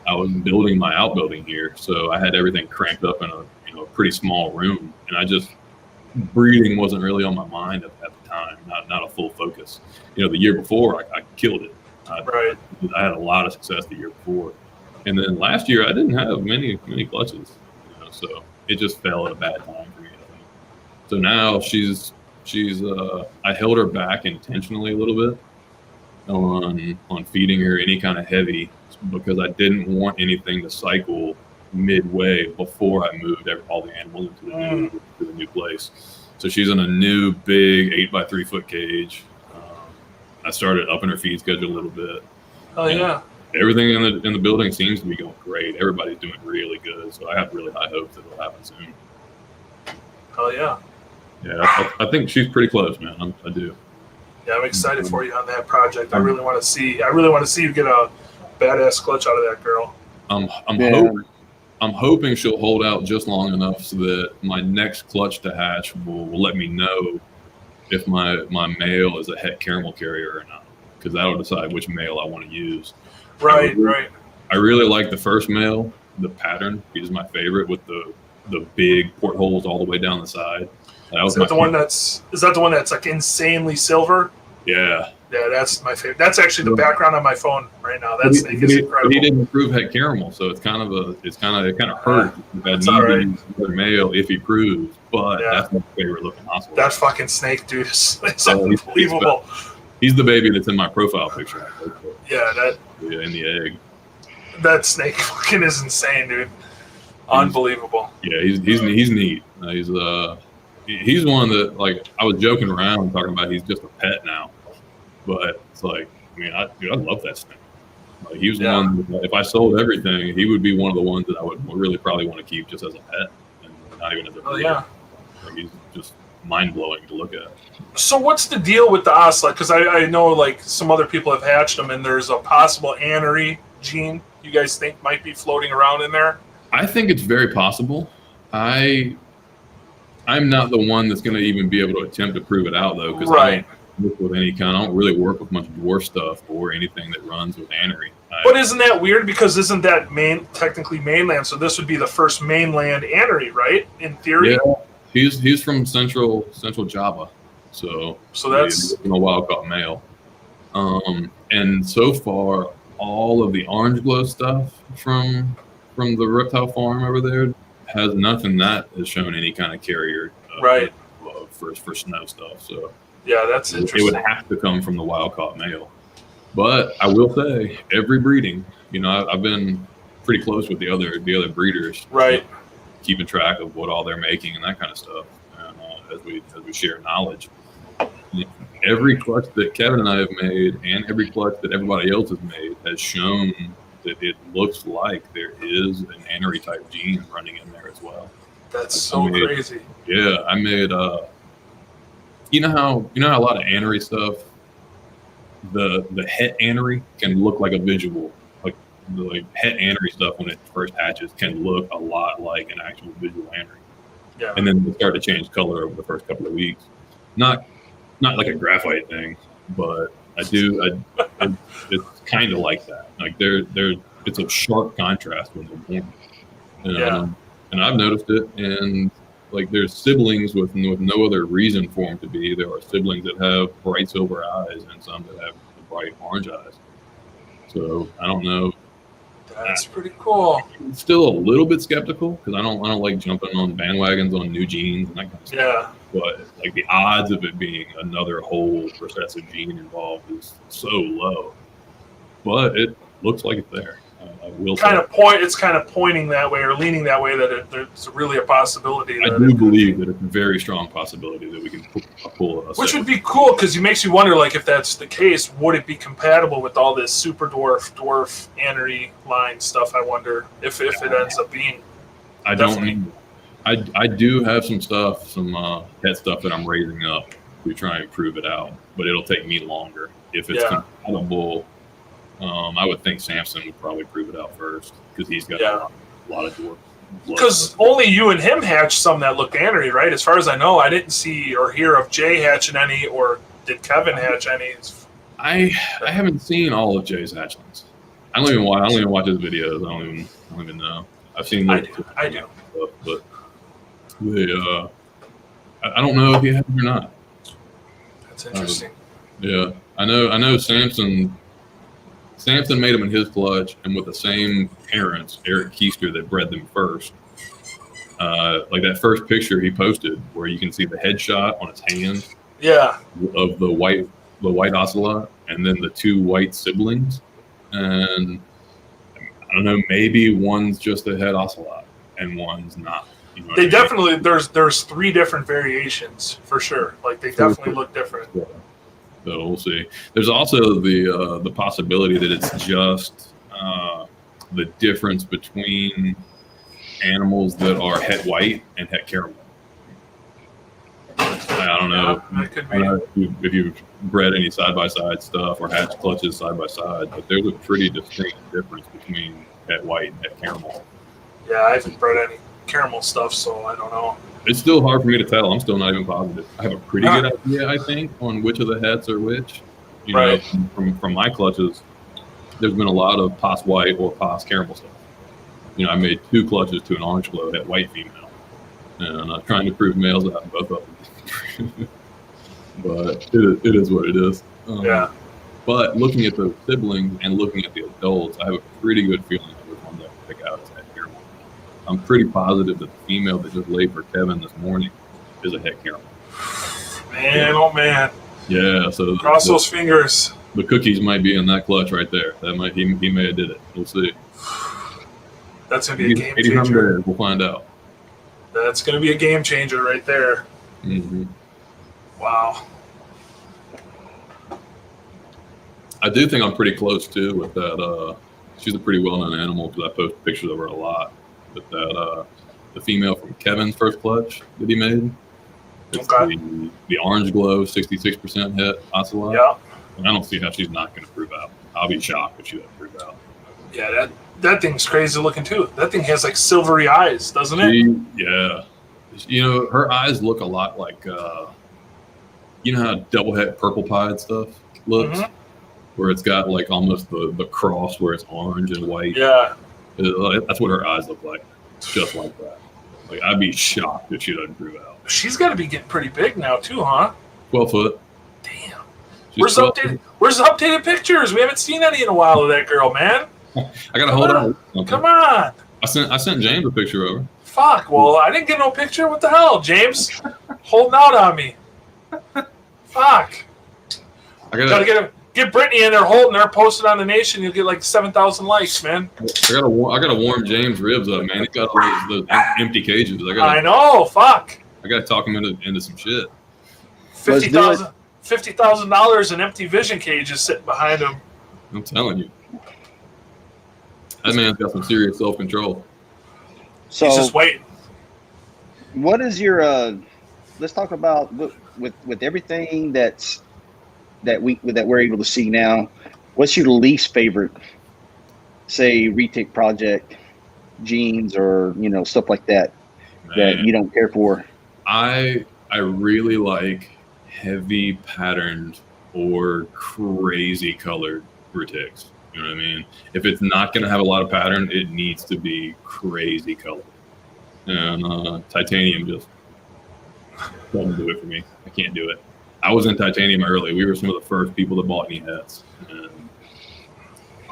I was building my outbuilding here, so I had everything cranked up in a pretty small room, and breeding wasn't really on my mind at the time, not a full focus. The year before I killed it. I had a lot of success the year before, and then last year I didn't have many clutches, so it just fell at a bad time for me, I think. So now she's I held her back intentionally a little bit on feeding her any kind of heavy, because I didn't want anything to cycle midway before I moved all the animals into the new place. So she's in a new big 8x3 foot cage. I started upping her feed schedule a little bit. Oh yeah. Everything in the building seems to be going great. Everybody's doing really good. So I have really high hopes that it'll happen soon. Oh yeah. Yeah, I think she's pretty close, man. I do. Yeah, I'm excited for you on that project. I really want to see you get a badass clutch out of that girl. I'm hoping she'll hold out just long enough so that my next clutch to hatch will let me know if my male is a het caramel carrier or not, because that'll decide which male I want to use. Right. I really like the first male. The pattern is my favorite, with the big portholes all the way down the side. That was Is that the one that's like insanely silver? Yeah. Yeah, that's my favorite. That's actually the background on my phone right now. That snake is incredible. But he didn't prove het caramel, so it kind of hurt. That's all right. Another male if he proves, but Yeah. that's my favorite looking ocelot. That fucking snake, dude, is unbelievable. He's the baby that's in my profile picture. Yeah, In the egg. that snake fucking is insane, dude. Unbelievable. Yeah, he's neat. He's one that, like, I was joking around talking about he's just a pet now, but it's like, I mean, I love that snake. Like, he was one that if I sold everything, he would be one of the ones that I would really probably want to keep just as a pet and not even as a breeder. Yeah. Like, he's just mind blowing to look at. So what's the deal with the ocelot? Because I know like some other people have hatched them, and there's a possible anery gene you guys think might be floating around in there. I think it's very possible. I'm not the one that's going to even be able to attempt to prove it out, though, because I don't work with any kind. I don't really work with much dwarf stuff or anything that runs with anery. But isn't that weird? Because isn't that technically mainland? So this would be the first mainland anery, right? In theory. Yeah, he's from central Java, so that's a wild caught male. And so far, all of the orange glow stuff from the reptile farm over there has nothing that has shown any kind of carrier for snow stuff. So yeah, that's interesting. It would have to come from the wild caught male. But I will say, every breeding, I've been pretty close with the other breeders, right? Keeping track of what all they're making and that kind of stuff, and as we share knowledge. Every clutch that Kevin and I have made, and every clutch that everybody else has made, has shown that it looks like there is an anery type gene running in there as well. That's crazy. Yeah, I made. You know how a lot of anery stuff, the het anery can look like a visual, like the het anery stuff when it first hatches can look a lot like an actual visual anery. Yeah. And then they start to change color over the first couple of weeks. Not like a graphite thing, but it's kind of like that. Like it's a sharp contrast when they're born. And I've noticed it. And like, there's siblings with no other reason for them to be. There are siblings that have bright silver eyes and some that have bright orange eyes. So I don't know. That's pretty cool. I'm still a little bit skeptical because I don't like jumping on bandwagons on new genes and that kind of stuff. Yeah. But like, the odds of it being another whole recessive gene involved is so low. But it looks like it's there. I will say. It's kind of pointing that way or leaning that way that there's really a possibility. I do believe that it's a very strong possibility that we can pull a which would be cool, because it makes you wonder, like, if that's the case, would it be compatible with all this super dwarf anery line stuff? I wonder if it ends up being. I don't. I do have some stuff, some pet stuff that I'm raising up to try and prove it out, but it'll take me longer. If it's compatible, I would think Samson would probably prove it out first, because he's got a lot of dwarf. Because only you and him hatched some that looked anery, right? As far as I know, I didn't see or hear of Jay hatching any, or did Kevin hatch any? I haven't seen all of Jay's hatchlings. I don't even watch his videos. I don't even know. I've seen. I do. Stuff, but I don't know if he has it or not. That's interesting. Yeah, I know. Samson made them in his clutch, and with the same parents, Eric Keister, that bred them first. Like that first picture he posted, where you can see the headshot on its hand. Yeah. Of the white ocelot, and then the two white siblings, and I don't know, maybe one's just a het ocelot and one's not. They definitely there's three different variations for sure. Like, they definitely look different. Yeah. So we'll see. There's also the possibility that it's just the difference between animals that are het white and het caramel. I don't know. That could be. If you've bred any side-by-side stuff or hatched clutches side-by-side, but there's a pretty distinct difference between het white and het caramel. Yeah, I haven't bred any caramel stuff, so I don't know. It's still hard for me to tell. I'm still not even positive. I have a pretty good idea, I think, on which of the hets are which. You know, from my clutches, there's been a lot of pos white or pos caramel stuff. I made 2 clutches to an orange glow het white female. and trying to prove males out both of them. But it is what it is. Yeah. But looking at the siblings and looking at the adults, I have a pretty good feeling that which one that I pick out as head Carolina. I'm pretty positive that the female that just laid for Kevin this morning is a head Carolina. Man, oh man. Yeah, so Cross those fingers. the cookies might be in that clutch right there. That might he may have did it. We'll see. That's gonna be a game 80 changer. days, we'll find out. That's gonna be a game changer right there. Mm-hmm. Wow. I do think I'm pretty close too with that. She's a pretty well-known animal because I post pictures of her a lot. But that the female from Kevin's first clutch that he made. It's Okay. the orange glow, 66% hit ocelot. Yeah. And I don't see how she's not going to prove out. I'll be shocked if she doesn't prove out. Yeah, that thing's crazy looking too. That thing has like silvery eyes, doesn't it? Yeah. You know, her eyes look a lot like, you know how double head purple pied stuff looks? Mhm. Where it's got like almost the cross where it's orange and white. Yeah. That's what her eyes look like. It's just like that. Like, I'd be shocked if she doesn't prove out. She's got to be getting pretty big now too, huh? 12 foot. Damn. She's Where's the 12 updated? Where's the updated pictures? We haven't seen any in a while of that girl, man. I gotta hold on. Come on. I sent James a picture of her. Fuck. Well, I didn't get no picture. What the hell, James? Holding out on me. Fuck. I Gotta get Brittany in there holding her, post it on the Nation. You'll get like 7,000 likes, man. gotta warm James' ribs up, man. He's got all those empty cages. I know. Fuck. I gotta talk him into some shit. $50,000 in empty vision cages sitting behind him. I'm telling you, that man's got some serious self-control. So He's just waiting. what is your let's talk about with everything that we're able to see now, what's your least favorite, say, retic project, jeans, or stuff like that that Man, you don't care for? I really like heavy patterned or crazy colored retics. You know what I mean? If it's not going to have a lot of pattern, it needs to be crazy colored. And titanium just doesn't do it for me. I can't do it. I was in titanium early. We were some of the first people that bought any hats. And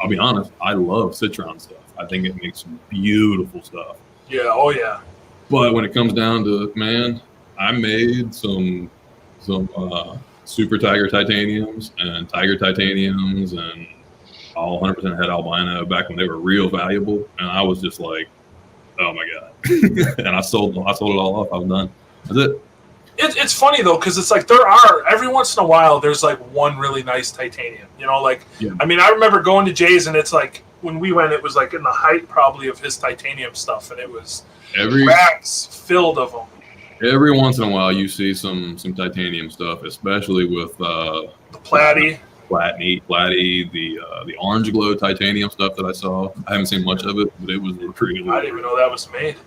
I'll be honest, I love Citron stuff. I think it makes some beautiful stuff. Yeah. Oh yeah. But when it comes down to, man, I made some Super Tiger titaniums and Tiger titaniums and all 100% head albino back when they were real valuable. And I was just like, oh my God. And I sold it all off. I was done. That's it. It's funny though, because it's like there are every once in a while there's like one really nice titanium. Yeah. I mean, I remember going to Jay's and it's like when we went, it was like in the height probably of his titanium stuff, and it was racks filled of them. Every once in a while you see some titanium stuff, especially with The platy. Platy, the orange glow titanium stuff that I saw. I haven't seen much of it, but it was really I didn't even know that was made.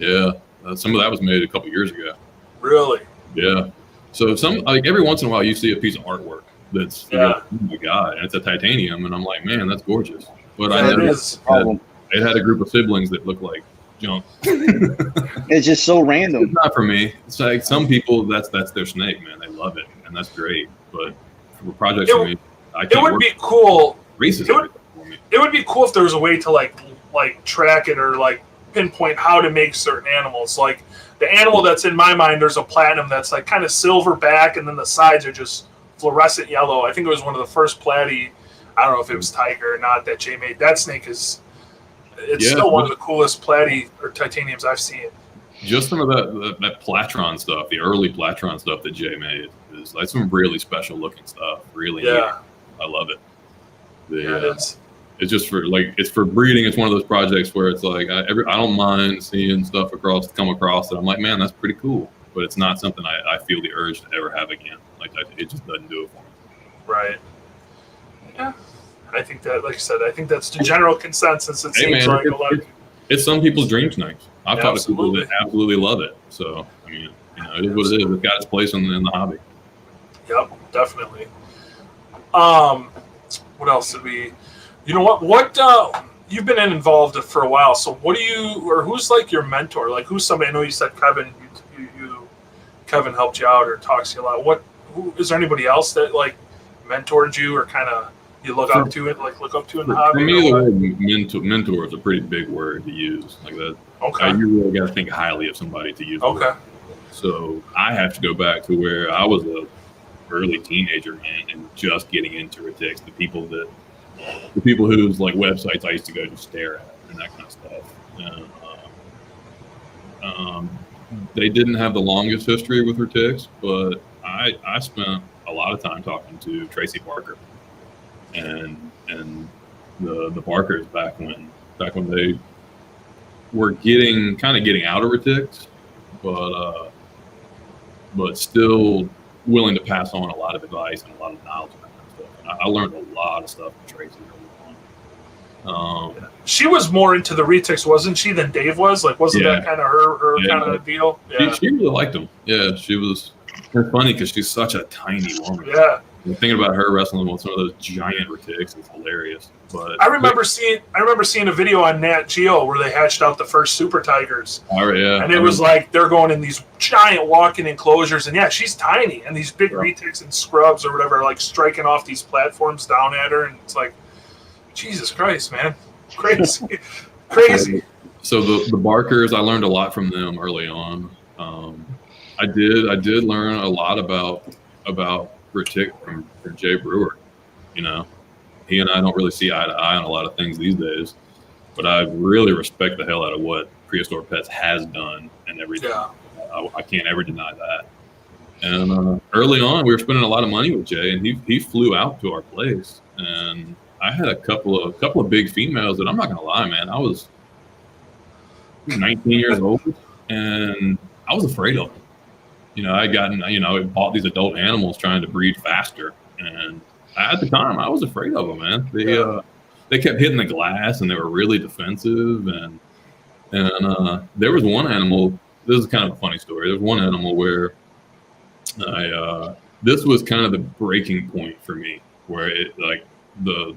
Yeah, some of that was made a couple years ago. Really? Yeah. So every once in a while you see a piece of artwork that's oh my God, and it's a titanium, and I'm like, man, that's gorgeous. But it had a group of siblings that looked like junk. It's just so random. It's not for me. It's like some people that's their snake, man. They love it, and that's great. But for projects for me, I can't. It would be cool. Races for me. It would be cool if there was a way to like track it or like pinpoint how to make certain animals. Like the animal that's in my mind, there's a platinum that's like kind of silver back, and then the sides are just fluorescent yellow. I think it was one of the first platy. I don't know if it was tiger or not that Jay made. That snake it's still one of the coolest platy or titaniums I've seen. Just some of that Platron stuff, the early Platron stuff that Jay made, is like some really special looking stuff. Really, neat. I love it. It is. It's just it's for breeding. It's one of those projects where it's like I don't mind seeing stuff come across that I'm like, man, that's pretty cool. But it's not something I feel the urge to ever have again. Like it just doesn't do it for me. Right. Yeah. I think that, like I said, I think that's the general consensus. It seems like a lot. It's some people's dream snakes. I've talked to people that absolutely love it. So I mean, it is what it is. It's got its place in the hobby. Yep, definitely. What else did we? You know what? you've been involved for a while. So what do you, or who's like your mentor? Like who's somebody? I know you said Kevin. Kevin helped you out or talks to you a lot. Who is there anybody else that like mentored you or kind of you look up to in the hobby? For me, the word mentor is a pretty big word to use like that. Okay. You really got to think highly of somebody to use. Okay. So I have to go back to where I was a early teenager, man, and just getting into Retics. The people whose like websites I used to go to stare at and that kind of stuff. And, they didn't have the longest history with Retics, but I spent a lot of time talking to Tracy Barker and the Barkers back when they were getting out of Retics, but still willing to pass on a lot of advice and a lot of knowledge and that kind of stuff. And I learned a lot of stuff from Tracy early on. She was more into the Retics, wasn't she, than Dave was? Like, wasn't that kind of her kind of deal? Yeah. She really liked him. Yeah, she was. It's funny because she's such a tiny woman. Yeah. And thinking about her wrestling with some of those giant Retics is hilarious. But I remember seeing a video on Nat Geo where they hatched out the first Super Tigers. Yeah. And it was like they're going in these giant walk-in enclosures, and yeah, she's tiny, and these big Retics and scrubs or whatever are like striking off these platforms down at her, and it's like, Jesus Christ, man, crazy. So the Barkers, I learned a lot from them early on. I did learn a lot about Retic from Jay Brewer. You know, he and I don't really see eye to eye on a lot of things these days, but I really respect the hell out of what Prehistoric Pets has done and everything. Yeah. I can't ever deny that. And early on, we were spending a lot of money with Jay, and he flew out to our place, and I had a couple of big females that I'm not gonna lie, man. I was 19 years old, and I was afraid of them. You know, I bought these adult animals trying to breed faster, and at the time, I was afraid of them, man. They kept hitting the glass, and they were really defensive, and there was one animal. This is kind of a funny story. There was one animal where this was kind of the breaking point for me, where it like the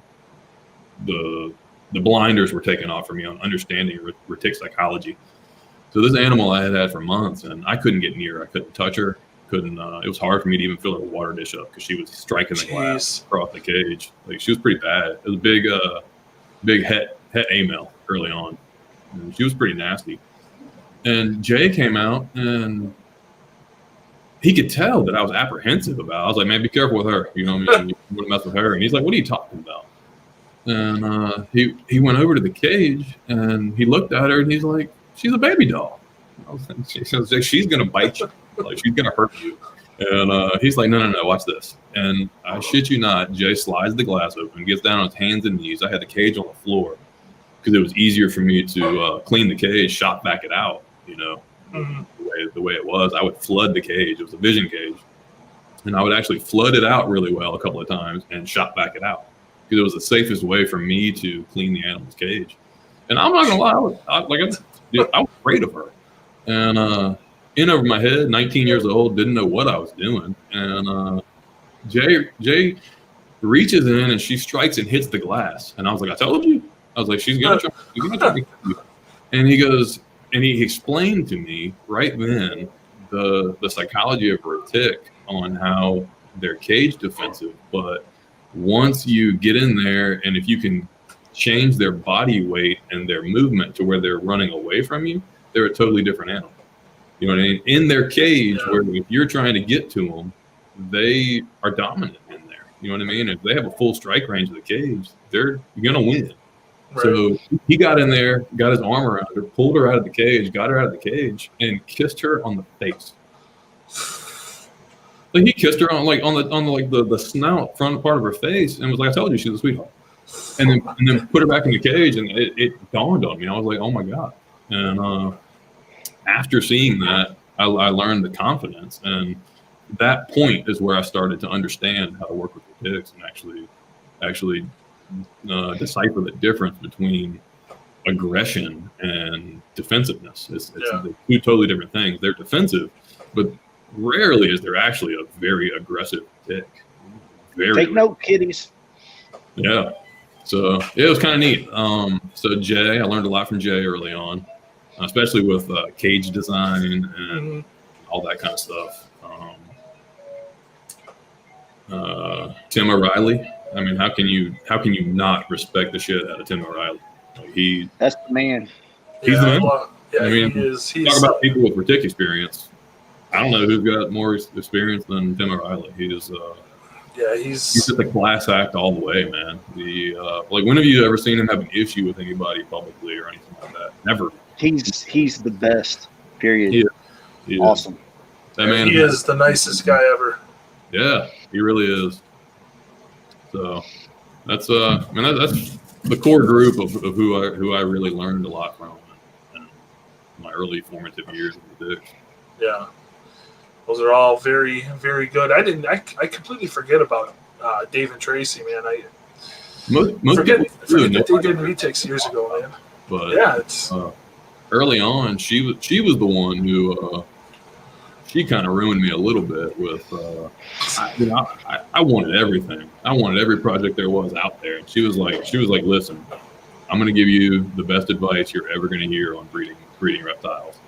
blinders were taken off for me on understanding Retic psychology. So this animal I had for months, and I couldn't get near her. I couldn't touch her. It was hard for me to even fill her water dish up because she was striking the glass across the cage. Like, she was pretty bad. It was a big het A-male early on. And she was pretty nasty. And Jay came out, and he could tell that I was apprehensive about it. I was like, man, be careful with her. You know what I mean? You want to mess with her. And he's like, what are you talking about? And he went over to the cage, and he looked at her, and he's like, she's a baby doll. She's going to bite you. Like, she's going to hurt you. And he's like, no, watch this. And I shit you not, Jay slides the glass open, gets down on his hands and knees. I had the cage on the floor because it was easier for me to clean the cage, shot back it out, you know, the way it was. I would flood the cage. It was a vision cage. And I would actually flood it out really well a couple of times and shot back it out because it was the safest way for me to clean the animal's cage. And I'm not going to lie, I was afraid of her. And in over my head, 19 years old, didn't know what I was doing. And Jay reaches in, and she strikes and hits the glass. And I was like, I told you. I was like, she's gonna try to kill you. And he goes, and he explained to me right then the psychology of Retic on how they're cage defensive. But once you get in there, and if you can change their body weight and their movement to where they're running away from you, they're a totally different animal. You know what I mean? In their cage, where if you're trying to get to them, they are dominant in there. You know what I mean? If they have a full strike range of the cage, they're going to win. Right. So he got in there, got his arm around her, pulled her out of the cage, got her out of the cage, and kissed her on the face. Like, he kissed her on the snout front part of her face, and was like, I told you she's a sweetheart. And then put her back in the cage, and it dawned on me. I was like, oh my God. And after seeing that, I learned the confidence, and that point is where I started to understand how to work with the Retics and actually decipher the difference between aggression and defensiveness. It's two totally different things. They're defensive, but rarely is there actually a very aggressive tick. Take note, kiddies. Yeah. So it was kind of neat. So Jay, I learned a lot from Jay early on, especially with cage design and all that kind of stuff. Tim O'Reilly. I mean, how can you not respect the shit out of Tim O'Reilly? Like That's the man. He's the man. Well, yeah, I mean, he is. Talk about people with Retic experience. I don't know who's got more experience than Tim O'Reilly. He's just a class act all the way, man. Like, when have you ever seen him have an issue with anybody publicly or anything like that? Never. He's the best. Period. He is. Awesome. That man. He is the nicest guy ever. Yeah, he really is. So that's that's the core group of who I really learned a lot from in my early formative years with the Dicks. Yeah, those are all very, very good. I completely forget about Dave and Tracy, man. Most forget people that they did Retics years ago, man. But yeah, it's early on. She was the one who she kind of ruined me a little bit with. I wanted everything. I wanted every project there was out there. And she was like, listen, I'm going to give you the best advice you're ever going to hear on breeding reptiles.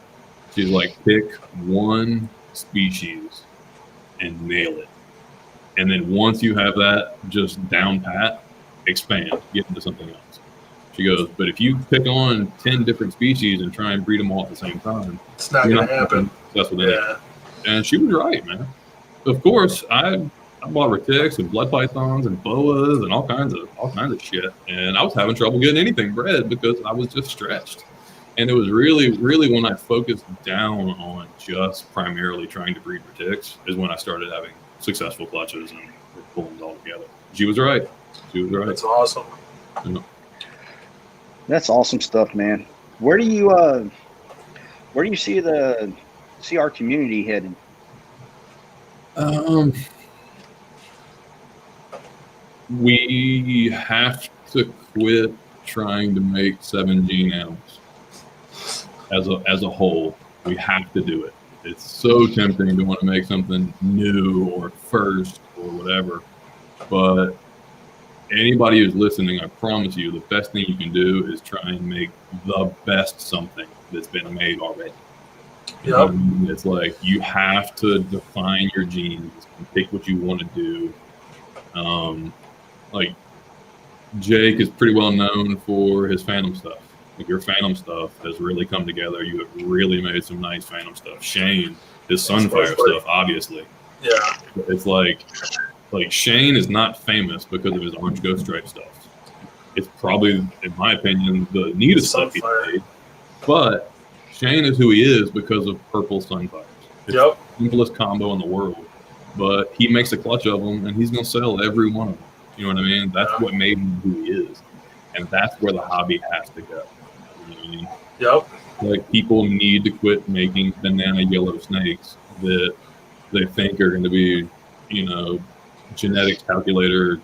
She's like, pick one species and nail it. And then once you have that just down pat, expand, get into something else. She goes, but if you pick on 10 different species and try and breed them all at the same time, it's not going to happen. That's what they And she was right, man. Of course, I bought Retics and blood pythons and boas and all kinds of shit. And I was having trouble getting anything bred because I was just stretched. And it was really, really when I focused down on just primarily trying to breed Retics is when I started having successful clutches and pulling it all together. She was right. That's awesome. Yeah. That's awesome stuff, man. Where do you see our community headed? We have to quit trying to make 7 gene animals. As a whole, we have to do it. It's so tempting to want to make something new or first or whatever, but anybody who's listening, I promise you, the best thing you can do is try and make the best something that's been made already. Yep. It's like you have to define your genes and pick what you want to do. Like Jake is pretty well known for his Phantom stuff. Like your Phantom stuff has really come together. You have really made some nice Phantom stuff. Shane, his Sunfire stuff, obviously. Yeah. It's like Shane is not famous because of his Orange Ghost Stripe stuff. It's probably, in my opinion, the neatest stuff he's made. But Shane is who he is because of purple Sunfires. It's the simplest combo in the world. But he makes a clutch of them, and he's going to sell every one of them. You know what I mean? That's what made him who he is. And that's where the hobby has to go. You know what I mean? Yep. Like, people need to quit making banana yellow snakes that they think are going to be, genetics calculator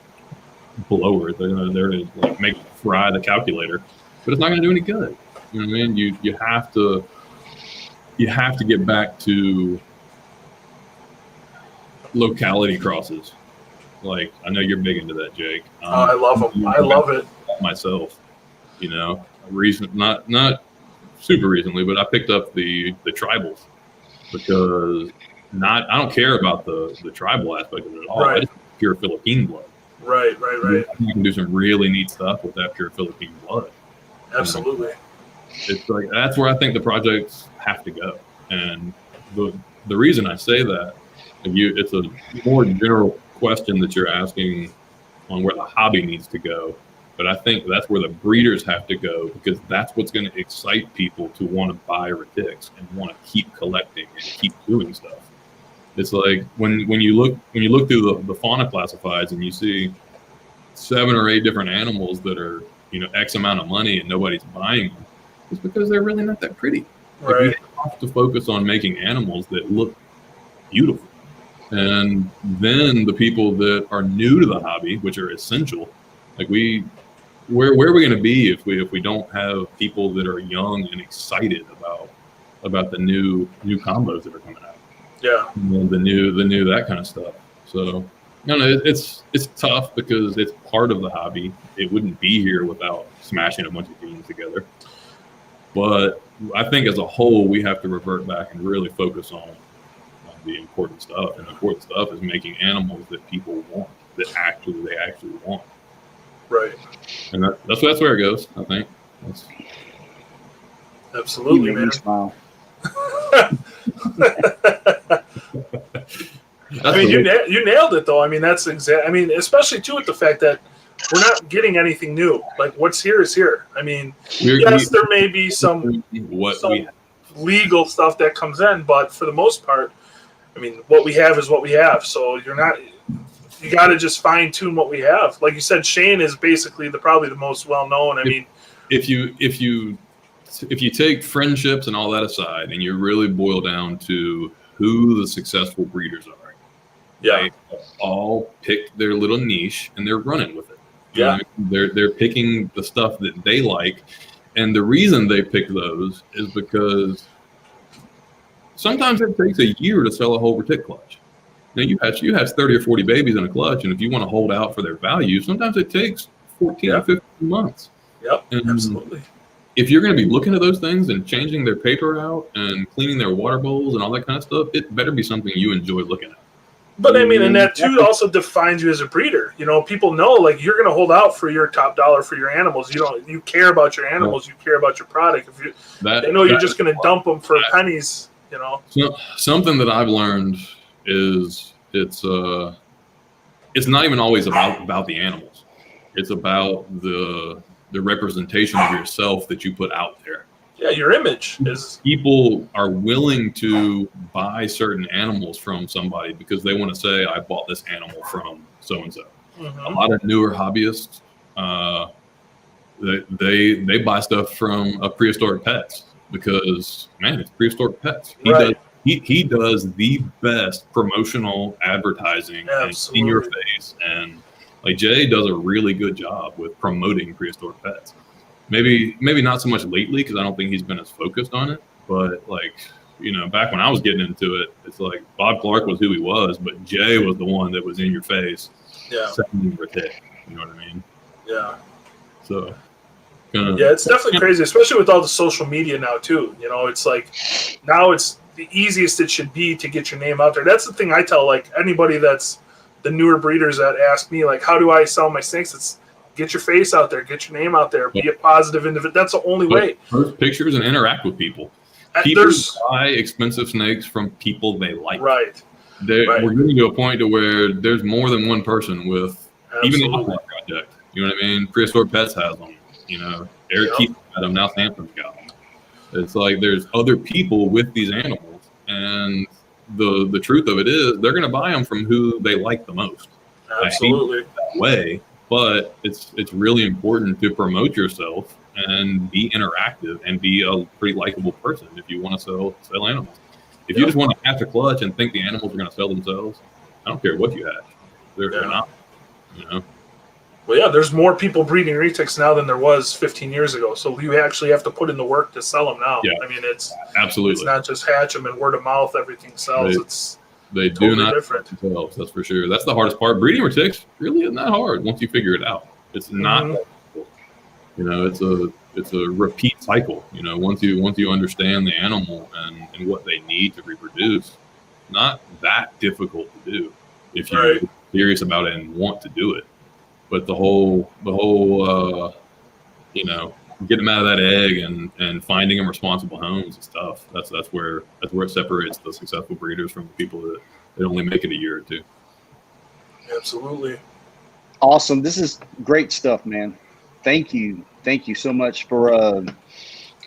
blowers. They're going to like fry the calculator, but it's not going to do any good. You know what I mean? You have to get back to locality crosses. Like, I know you're big into that, Jake. I love them. I love it myself. Not super recently, but I picked up the tribals because I don't care about the tribal aspect of it at all. Right. I just pure Philippine blood. Right. I think you can do some really neat stuff with that pure Philippine blood. Absolutely. It's like that's where I think the projects have to go. And the reason I say that, it's a more general question that you're asking on where the hobby needs to go. But I think that's where the breeders have to go, because that's what's going to excite people to want to buy Retics and want to keep collecting and keep doing stuff. It's like when you look through the fauna classifieds and you see 7 or 8 different animals that are X amount of money and nobody's buying them, it's because they're really not that pretty. Right. Like, you have to focus on making animals that look beautiful, and then the people that are new to the hobby, which are essential, like where are we going to be if we don't have people that are young and excited about the new combos that are coming out? Yeah. The new that kind of stuff. So No, it's tough because it's part of the hobby. It wouldn't be here without smashing a bunch of genes together. But I think as a whole, we have to revert back and really focus on the important stuff. And the important stuff is making animals that people want, that they actually want. Right. And that's where it goes, I think. Absolutely, You made man. me smile. I mean, you nailed it, though. I mean, that's exact. I mean, especially too with the fact that we're not getting anything new. Like, what's here is here. I mean, yes, there may be some legal stuff that comes in, but for the most part, I mean, what we have is what we have. So you got to just fine tune what we have. Like you said, Shane is basically probably the most well known. I mean, if you take friendships and all that aside, and you really boil down to who the successful breeders are, yeah, they all pick their little niche and they're running with it. Yeah, they're picking the stuff that they like, and the reason they pick those is because sometimes it takes a year to sell a whole Retic clutch. Now you have 30 or 40 babies in a clutch, and if you want to hold out for their value, sometimes it takes 14 or 15 months. Yep, and absolutely. If you're going to be looking at those things and changing their paper out and cleaning their water bowls and all that kind of stuff, it better be something you enjoy looking at. But I mean, and that too also defines you as a breeder. You know, people know like you're going to hold out for your top dollar for your animals. You care about your animals. You care about your product. If they know you're just going to dump them for pennies. You know, something that I've learned is it's not even always about the animals. It's about the representation of yourself that you put out there. Yeah, your image is. People are willing to buy certain animals from somebody because they want to say, I bought this animal from so-and-so. Mm-hmm. A lot of newer hobbyists, they buy stuff from Prehistoric Pets because, man, it's Prehistoric Pets. He does the best promotional advertising in your face. And like Jay does a really good job with promoting Prehistoric Pets. Maybe not so much lately because I don't think he's been as focused on it. But like, back when I was getting into it, it's like Bob Clark was who he was, but Jay was the one that was in your face. Yeah. Selling Retic, you know what I mean? Yeah. So. Yeah, it's definitely crazy, especially with all the social media now too. It's like now it's the easiest it should be to get your name out there. That's the thing I tell like anybody that's the newer breeders that ask me like, how do I sell my snakes? It's get your face out there, get your name out there, be a positive individual. That's the only way. Post pictures and interact with people. People buy expensive snakes from people they like. Right. We're getting to a point to where there's more than one person with even the Aqua Project. You know what I mean? Prehistoric Pets has them. Eric Keith got them. Now Samson's got them. It's like there's other people with these animals, and the truth of it is they're going to buy them from who they like the most. Absolutely. I hate it that way, but it's really important to promote yourself and be interactive and be a pretty likable person if you want to sell animals. If you just want to hatch a clutch and think the animals are going to sell themselves, I don't care what you hatch. They're not. Well, yeah, there's more people breeding retics now than there was 15 years ago. So you actually have to put in the work to sell them now. Yeah. I mean, it's absolutely. It's not just hatch them and word of mouth. Everything sells. They totally do not different. Themselves. That's for sure. That's the hardest part. Breeding retics really isn't that hard once you figure it out. It's not. It's a repeat cycle. Once you understand the animal and what they need to reproduce, not that difficult to do if you're serious about it and want to do it. But the whole getting them out of that egg and finding them responsible homes and stuff. That's where it separates the successful breeders from the people that only make it a year or two. Absolutely. Awesome. This is great stuff, man. Thank you so much for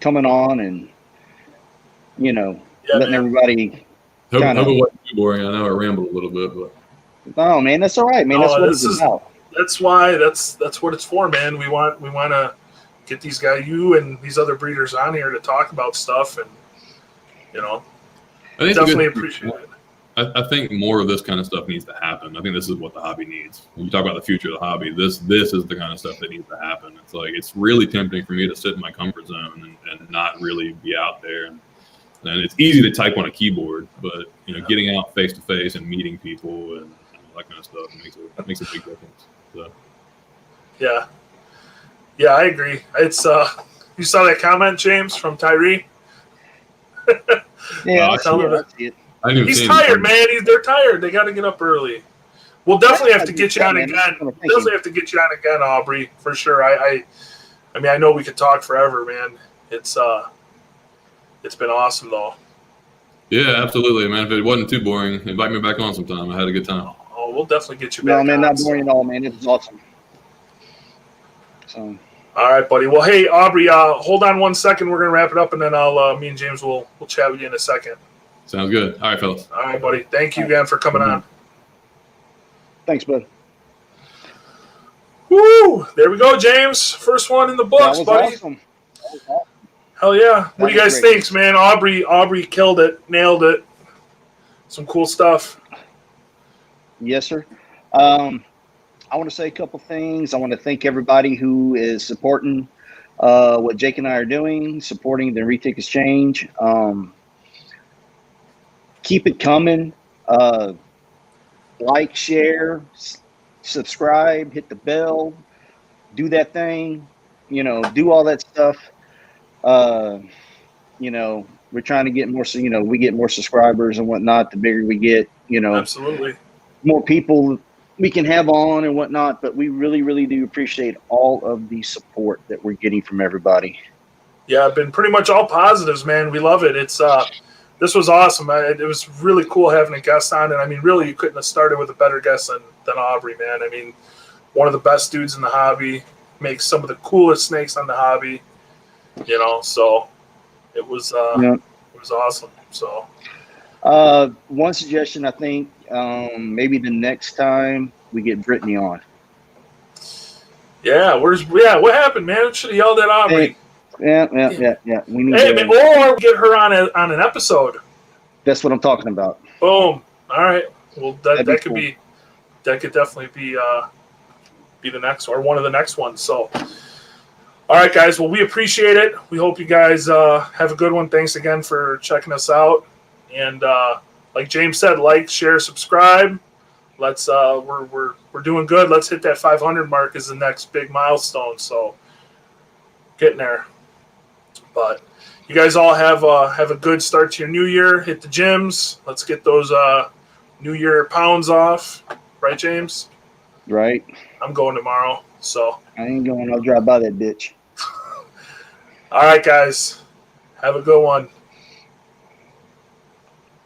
coming on and letting everybody. Hope it wasn't too boring. I know I rambled a little bit, but no, man, that's all right, man. That's what it's about. That's why that's what it's for, man. We want to get these guys, you and these other breeders on here to talk about stuff, and I definitely appreciate it. I think more of this kind of stuff needs to happen. I think this is what the hobby needs. When you talk about the future of the hobby, this is the kind of stuff that needs to happen. It's like it's really tempting for me to sit in my comfort zone and not really be out there. And it's easy to type on a keyboard, but getting out face to face and meeting people and that kind of stuff. It makes a big difference. So. Yeah. Yeah, I agree. It's you saw that comment, James, from Tyree? Yeah, I I see it. I didn't even He's see tired, man. They're tired. They got to get up early. We'll definitely have to get you on again. Definitely have to get you on again, Aubrey, for sure. I mean, I know we could talk forever, man. It's been awesome though. Yeah, absolutely, man. If it wasn't too boring, invite me back on sometime. I had a good time. Oh, we'll definitely get you back. No, man, on, not boring at all, man. It was awesome. So. All right, buddy. Well, hey, Aubrey, hold on 1 second. We're gonna wrap it up, and then me and James will chat with you in a second. Sounds good. All right, fellas. All right, buddy. Thank you again for coming on. Thanks, bud. Woo! There we go, James. First one in the books, buddy. Awesome. Hell yeah! What do you guys think, great. man? Aubrey killed it, nailed it. Some cool stuff. Yes, sir. I want to say a couple things. I want to thank everybody who is supporting what Jake and I are doing, supporting the Retic Exchange. Keep it coming. Like, share, subscribe, hit the bell, do that thing, do all that stuff. We're trying to get more, we get more subscribers and whatnot. The bigger we get, Absolutely. more people we can have on and whatnot, but we really, really do appreciate all of the support that we're getting from everybody. Yeah, been pretty much all positives, man. We love it. It's this was awesome. It was really cool having a guest on, and I mean, really, you couldn't have started with a better guest than Aubrey, man. I mean, one of the best dudes in the hobby, makes some of the coolest snakes on the hobby, So it was It was awesome. So one suggestion, I think maybe the next time we get Brittany on. Yeah, what happened, man? Should have yelled at Aubrey. Hey, yeah. We need man, or get her on an episode. That's what I'm talking about. Boom. All right. Well, that could cool. that could definitely be the next or one of the next ones. So, all right, guys. Well, we appreciate it. We hope you guys have a good one. Thanks again for checking us out. And like James said, like, share, subscribe. Let's we're doing good. Let's hit that 500 mark is the next big milestone. So, getting there. But you guys all have a good start to your new year. Hit the gyms. Let's get those New Year pounds off. Right, James? Right. I'm going tomorrow. So I ain't going. I'll drive by that bitch. all right, guys. Have a good one.